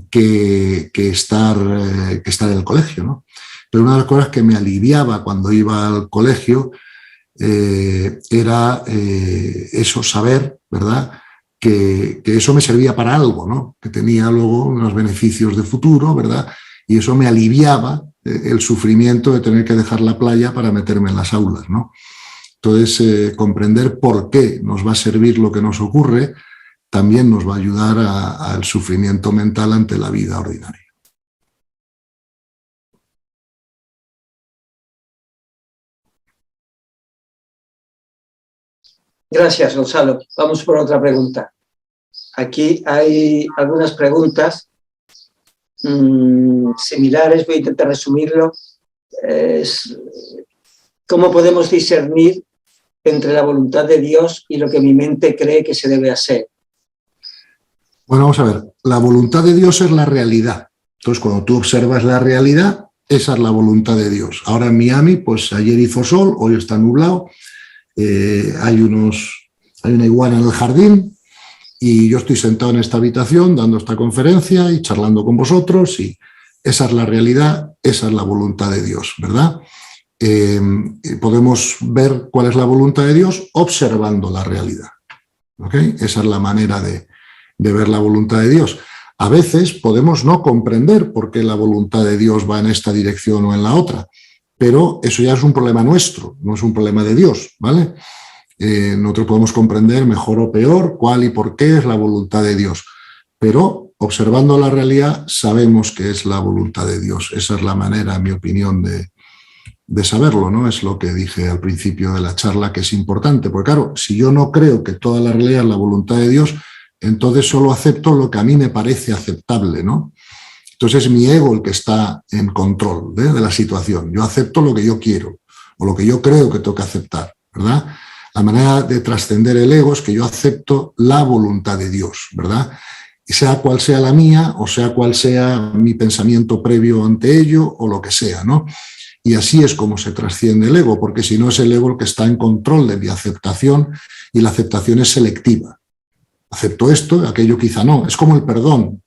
Speaker 2: que estar en el colegio, ¿no? Pero una de las cosas que me aliviaba cuando iba al colegio era eso, saber, ¿verdad?, que eso me servía para algo, ¿no? Que tenía luego unos beneficios de futuro, ¿verdad? Y eso me aliviaba el sufrimiento de tener que dejar la playa para meterme en las aulas, ¿no? Entonces, comprender por qué nos va a servir lo que nos ocurre también nos va a ayudar al sufrimiento mental ante la vida ordinaria.
Speaker 3: Gracias, Gonzalo. Vamos por otra pregunta. Aquí hay algunas preguntas similares, voy a intentar resumirlo. ¿Cómo podemos discernir entre la voluntad de Dios y lo que mi mente cree que se debe hacer?
Speaker 2: Bueno, vamos a ver, la voluntad de Dios es la realidad. Entonces, cuando tú observas la realidad, esa es la voluntad de Dios. Ahora en Miami, pues ayer hizo sol, hoy está nublado, hay una iguana en el jardín y yo estoy sentado en esta habitación dando esta conferencia y charlando con vosotros y esa es la realidad, esa es la voluntad de Dios, ¿verdad? Podemos ver cuál es la voluntad de Dios observando la realidad, ¿ok? Esa es la manera de ver la voluntad de Dios. A veces podemos no comprender por qué la voluntad de Dios va en esta dirección o en la otra, pero eso ya es un problema nuestro, no es un problema de Dios, ¿vale? Nosotros podemos comprender mejor o peor cuál y por qué es la voluntad de Dios, pero observando la realidad sabemos que es la voluntad de Dios. Esa es la manera, en mi opinión, de de saberlo, ¿no? Es lo que dije al principio de la charla, que es importante, porque claro, si yo no creo que toda la realidad es la voluntad de Dios, entonces solo acepto lo que a mí me parece aceptable, ¿no? Entonces es mi ego el que está en control de la situación. Yo acepto lo que yo quiero o lo que yo creo que tengo que aceptar, ¿verdad? La manera de trascender el ego es que yo acepto la voluntad de Dios, ¿verdad? Y sea cual sea la mía o sea cual sea mi pensamiento previo ante ello o lo que sea, ¿no? Y así es como se trasciende el ego, porque si no es el ego el que está en control de mi aceptación y la aceptación es selectiva. Acepto esto, aquello quizá no. Es como el perdón.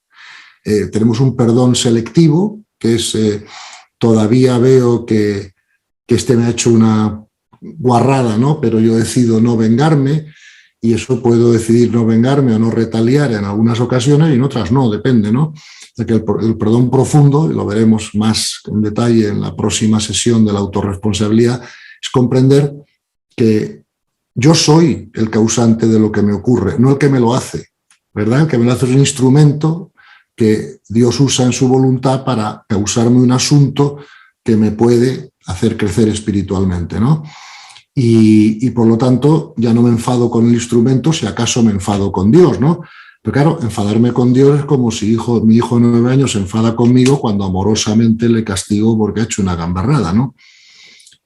Speaker 2: Tenemos un perdón selectivo, que es todavía veo que este me ha hecho una guarrada, ¿no? Pero yo decido no vengarme y eso puedo decidir no vengarme o no retaliar en algunas ocasiones y en otras no, depende, ¿no? De que el perdón profundo, y lo veremos más en detalle en la próxima sesión de la autorresponsabilidad, es comprender que yo soy el causante de lo que me ocurre, no el que me lo hace, ¿verdad? El que me lo hace es un instrumento que Dios usa en su voluntad para causarme un asunto que me puede hacer crecer espiritualmente, ¿no? Y por lo tanto ya no me enfado con el instrumento, si acaso me enfado con Dios, ¿no? Pero claro, enfadarme con Dios es como si mi hijo de 9 años se enfada conmigo cuando amorosamente le castigo porque ha hecho una gamberrada, ¿no?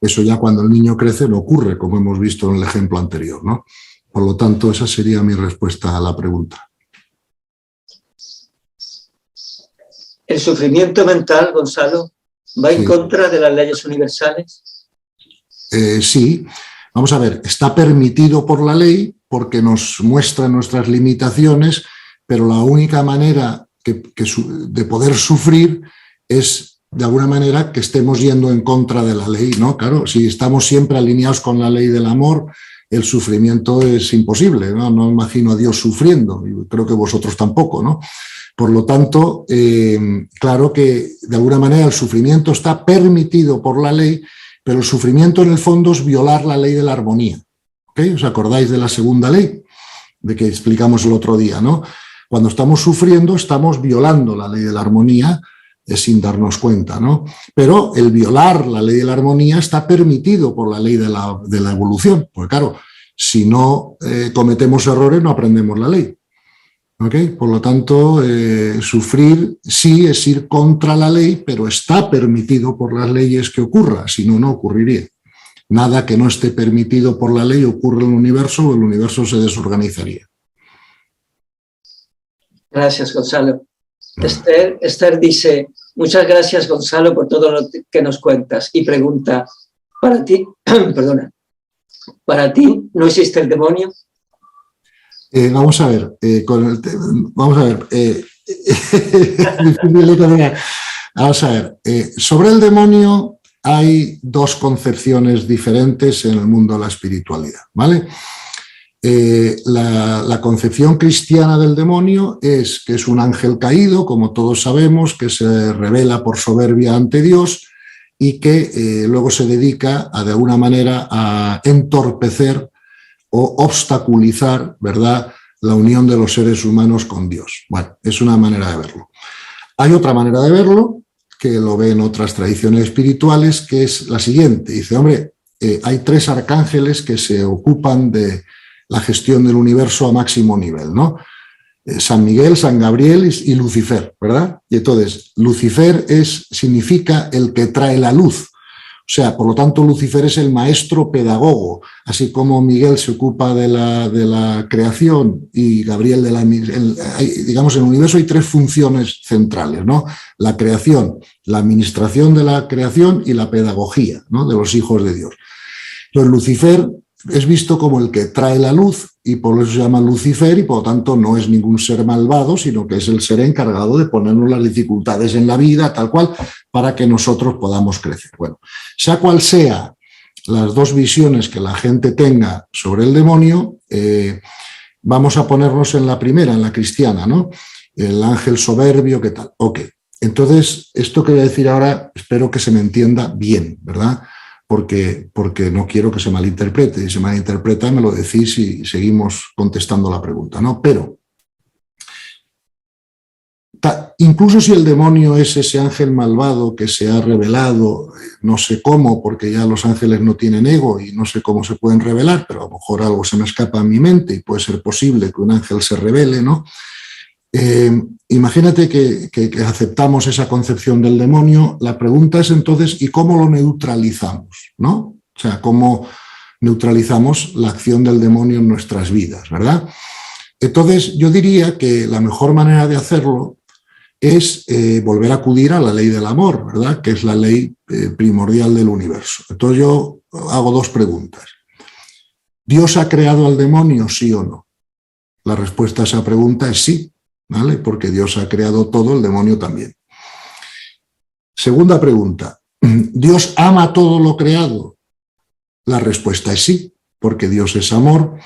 Speaker 2: Eso ya cuando el niño crece no ocurre, como hemos visto en el ejemplo anterior, ¿no? Por lo tanto, esa sería mi respuesta a la pregunta.
Speaker 3: ¿El sufrimiento mental, Gonzalo, va en contra de las leyes universales?
Speaker 2: Sí. Vamos a ver, está permitido por la ley porque nos muestra nuestras limitaciones, pero la única manera de poder sufrir es, de alguna manera, que estemos yendo en contra de la ley, ¿no? Claro, si estamos siempre alineados con la ley del amor, el sufrimiento es imposible, ¿no? No imagino a Dios sufriendo, y creo que vosotros tampoco, ¿no? Por lo tanto, claro que de alguna manera el sufrimiento está permitido por la ley, pero el sufrimiento en el fondo es violar la ley de la armonía. ¿Okay? ¿Os acordáis de la segunda ley? De que explicamos el otro día, ¿no? Cuando estamos sufriendo estamos violando la ley de la armonía sin darnos cuenta, ¿no? Pero el violar la ley de la armonía está permitido por la ley de la evolución, porque claro, si no cometemos errores no aprendemos la ley. ¿Okay? Por lo tanto, sufrir sí es ir contra la ley, pero está permitido por las leyes que ocurra, si no, no ocurriría. Nada que no esté permitido por la ley ocurre en el universo o el universo se desorganizaría.
Speaker 3: Gracias, Gonzalo. Esther dice, muchas gracias, Gonzalo, por todo lo que nos cuentas. Y pregunta, para ti, perdona, ¿para ti no existe el demonio?
Speaker 2: Vamos a ver, sobre el demonio hay dos concepciones diferentes en el mundo de la espiritualidad, ¿vale? La concepción cristiana del demonio es que es un ángel caído, como todos sabemos, que se revela por soberbia ante Dios y que luego se dedica de alguna manera a entorpecer o obstaculizar, ¿verdad?, la unión de los seres humanos con Dios. Bueno, es una manera de verlo. Hay otra manera de verlo, que lo ven otras tradiciones espirituales, que es la siguiente. Dice, hombre, hay 3 arcángeles que se ocupan de la gestión del universo a máximo nivel, ¿no? San Miguel, San Gabriel y Lucifer, ¿verdad? Y entonces, Lucifer significa el que trae la luz. O sea, por lo tanto, Lucifer es el maestro pedagogo, así como Miguel se ocupa de la creación y Gabriel de la... digamos, en el universo hay 3 funciones centrales, ¿no? La creación, la administración de la creación y la pedagogía, ¿no?, de los hijos de Dios. Entonces, Lucifer es visto como el que trae la luz y por eso se llama Lucifer y por lo tanto no es ningún ser malvado, sino que es el ser encargado de ponernos las dificultades en la vida, tal cual, para que nosotros podamos crecer. Bueno, sea cual sea las dos visiones que la gente tenga sobre el demonio, vamos a ponernos en la primera, en la cristiana, ¿no? El ángel soberbio, ¿qué tal? Ok, entonces esto que voy a decir ahora espero que se me entienda bien, ¿verdad? Porque no quiero que se malinterprete. Si se malinterpreta, me lo decís y seguimos contestando la pregunta, ¿no? Pero Incluso si el demonio es ese ángel malvado que se ha revelado, no sé cómo, porque ya los ángeles no tienen ego y no sé cómo se pueden revelar, pero a lo mejor algo se me escapa en mi mente y puede ser posible que un ángel se revele, ¿no? Imagínate que aceptamos esa concepción del demonio. La pregunta es entonces, ¿y cómo lo neutralizamos? ¿No? O sea, ¿cómo neutralizamos la acción del demonio en nuestras vidas? ¿Verdad? Entonces, yo diría que la mejor manera de hacerlo es volver a acudir a la ley del amor, ¿verdad? Que es la ley primordial del universo. Entonces yo hago dos preguntas. ¿Dios ha creado al demonio, sí o no? La respuesta a esa pregunta es sí, ¿vale? Porque Dios ha creado todo, el demonio también. Segunda pregunta. ¿Dios ama todo lo creado? La respuesta es sí, porque Dios es amor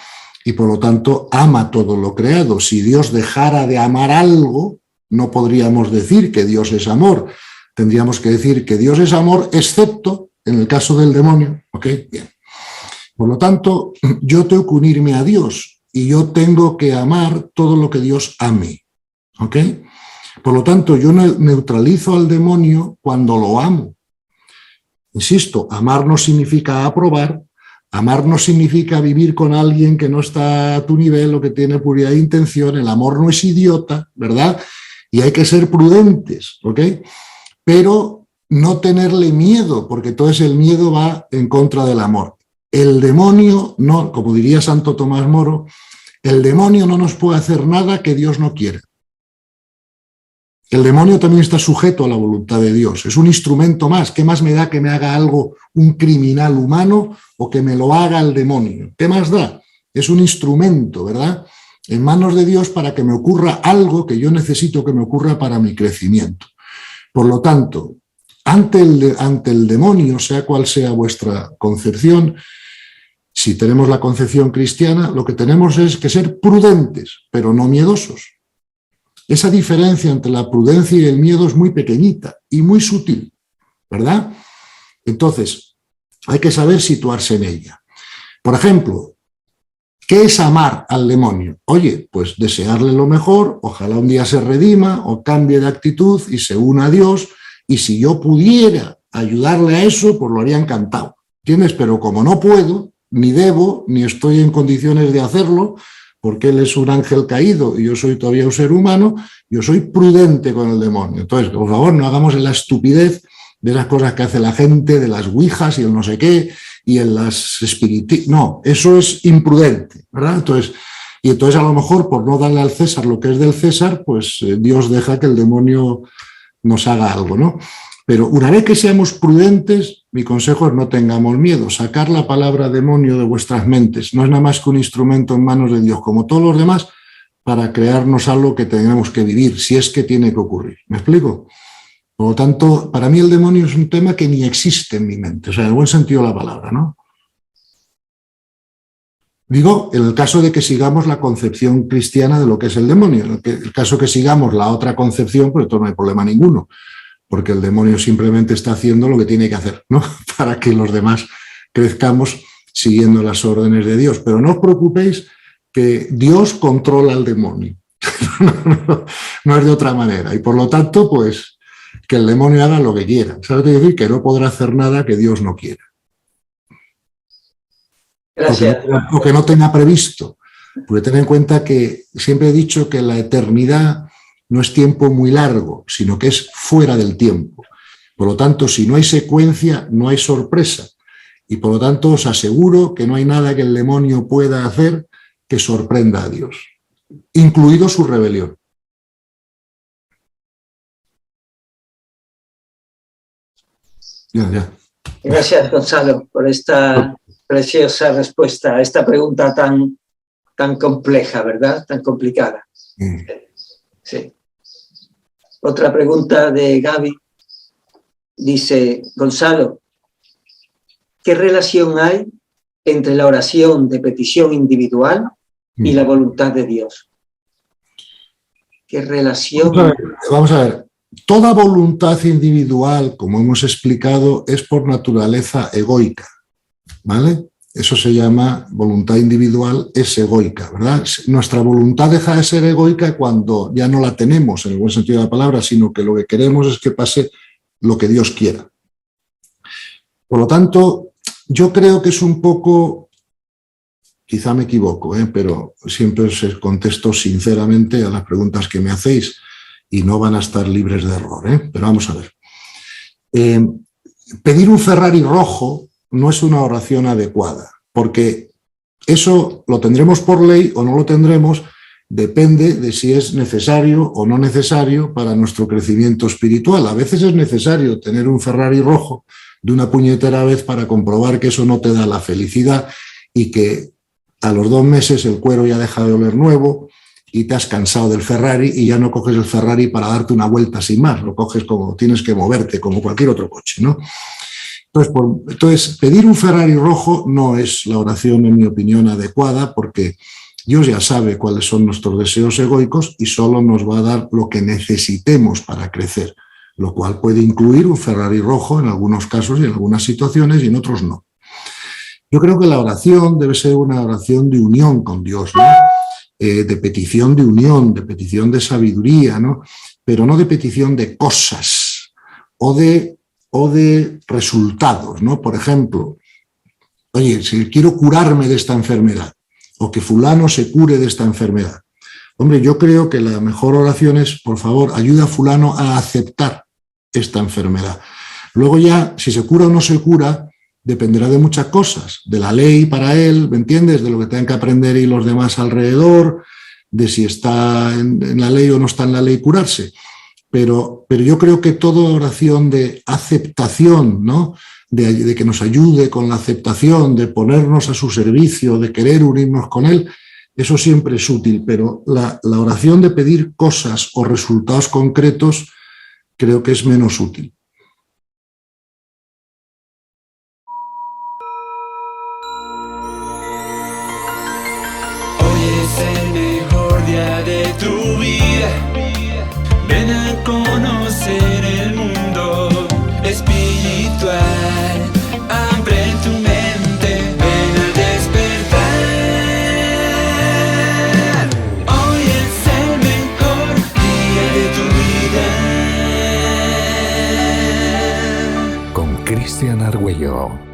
Speaker 2: y por lo tanto ama todo lo creado. Si Dios dejara de amar algo, no podríamos decir que Dios es amor. Tendríamos que decir que Dios es amor, excepto en el caso del demonio. ¿Ok? Bien. Por lo tanto, yo tengo que unirme a Dios y yo tengo que amar todo lo que Dios ame. ¿Ok? Por lo tanto, yo neutralizo al demonio cuando lo amo. Insisto, amar no significa aprobar, amar no significa vivir con alguien que no está a tu nivel o que tiene puridad de intención. El amor no es idiota, ¿verdad? Y hay que ser prudentes, ¿ok? Pero no tenerle miedo, porque todo ese miedo va en contra del amor. El demonio, no, como diría Santo Tomás Moro, el demonio no nos puede hacer nada que Dios no quiera. El demonio también está sujeto a la voluntad de Dios, es un instrumento más. ¿Qué más me da que me haga algo un criminal humano o que me lo haga el demonio? ¿Qué más da? Es un instrumento, ¿verdad?, en manos de Dios para que me ocurra algo que yo necesito que me ocurra para mi crecimiento. Por lo tanto, ante el demonio, sea cual sea vuestra concepción, si tenemos la concepción cristiana, lo que tenemos es que ser prudentes, pero no miedosos. Esa diferencia entre la prudencia y el miedo es muy pequeñita y muy sutil, ¿verdad? Entonces, hay que saber situarse en ella. Por ejemplo, ¿qué es amar al demonio? Oye, pues desearle lo mejor, ojalá un día se redima o cambie de actitud y se una a Dios, y si yo pudiera ayudarle a eso, pues lo haría encantado, ¿entiendes? Pero como no puedo, ni debo, ni estoy en condiciones de hacerlo, porque él es un ángel caído y yo soy todavía un ser humano, yo soy prudente con el demonio. Entonces, por favor, no hagamos la estupidez de esas cosas que hace la gente, de las ouijas y el no sé qué, y en las no, eso es imprudente, ¿verdad? Entonces a lo mejor por no darle al César lo que es del César, pues Dios deja que el demonio nos haga algo, ¿no? Pero una vez que seamos prudentes, mi consejo es no tengamos miedo. Sacar la palabra demonio de vuestras mentes. No es nada más que un instrumento en manos de Dios, como todos los demás, para crearnos algo que tenemos que vivir, si es que tiene que ocurrir. ¿Me explico? Por lo tanto, para mí el demonio es un tema que ni existe en mi mente, o sea, en el buen sentido de la palabra, ¿no? Digo, en el caso de que sigamos la concepción cristiana de lo que es el demonio. En el caso que sigamos la otra concepción, pues entonces no hay problema ninguno, porque el demonio simplemente está haciendo lo que tiene que hacer, ¿no? Para que los demás crezcamos siguiendo las órdenes de Dios. Pero no os preocupéis que Dios controla al demonio. No es de otra manera. Y por lo tanto, pues, que el demonio haga lo que quiera. ¿Sabes lo que decir? Que no podrá hacer nada que Dios no quiera.
Speaker 3: Gracias.
Speaker 2: O que no tenga previsto. Porque ten en cuenta que siempre he dicho que la eternidad no es tiempo muy largo, sino que es fuera del tiempo. Por lo tanto, si no hay secuencia, no hay sorpresa. Y por lo tanto, os aseguro que no hay nada que el demonio pueda hacer que sorprenda a Dios, incluido su rebelión. Ya.
Speaker 3: Gracias, Gonzalo, por esta preciosa respuesta a esta pregunta tan compleja, ¿verdad? Tan complicada. Sí. Otra pregunta de Gaby. Dice, Gonzalo, ¿qué relación hay entre la oración de petición individual y la voluntad de Dios? ¿Qué relación?
Speaker 2: Vamos a ver. Toda voluntad individual, como hemos explicado, es por naturaleza egoica, ¿vale? Eso se llama voluntad individual, es egoica, ¿verdad? Nuestra voluntad deja de ser egoica cuando ya no la tenemos en el buen sentido de la palabra, sino que lo que queremos es que pase lo que Dios quiera. Por lo tanto, yo creo que es un poco, quizá me equivoco, pero siempre os contesto sinceramente a las preguntas que me hacéis y no van a estar libres de error, pero vamos a ver. Pedir un Ferrari rojo no es una oración adecuada, porque eso lo tendremos por ley o no lo tendremos, depende de si es necesario o no necesario para nuestro crecimiento espiritual. A veces es necesario tener un Ferrari rojo de una puñetera vez para comprobar que eso no te da la felicidad y que a los 2 meses el cuero ya deja de oler nuevo y te has cansado del Ferrari y ya no coges el Ferrari para darte una vuelta sin más, lo coges como tienes que moverte, como cualquier otro coche, ¿no? Entonces, pedir un Ferrari rojo no es la oración, en mi opinión, adecuada, porque Dios ya sabe cuáles son nuestros deseos egoicos y solo nos va a dar lo que necesitemos para crecer, lo cual puede incluir un Ferrari rojo en algunos casos y en algunas situaciones y en otros no. Yo creo que la oración debe ser una oración de unión con Dios, ¿no? De petición de unión, de petición de sabiduría, ¿no? Pero no de petición de cosas o de resultados, ¿no? Por ejemplo, oye, si quiero curarme de esta enfermedad o que fulano se cure de esta enfermedad. Hombre, yo creo que la mejor oración es, por favor, ayuda a fulano a aceptar esta enfermedad. Luego ya, si se cura o no se cura, dependerá de muchas cosas, de la ley para él, ¿me entiendes? De lo que tengan que aprender y los demás alrededor, de si está en la ley o no está en la ley curarse. Pero yo creo que toda oración de aceptación, ¿no? De que nos ayude con la aceptación, de ponernos a su servicio, de querer unirnos con él, eso siempre es útil, pero la oración de pedir cosas o resultados concretos creo que es menos útil.
Speaker 4: Hoy es el mejor día de tu vida. Ven a conocer el mundo espiritual. Abre tu mente, ven a despertar. Hoy es el mejor día de tu vida.
Speaker 5: Con Cristian Argüello.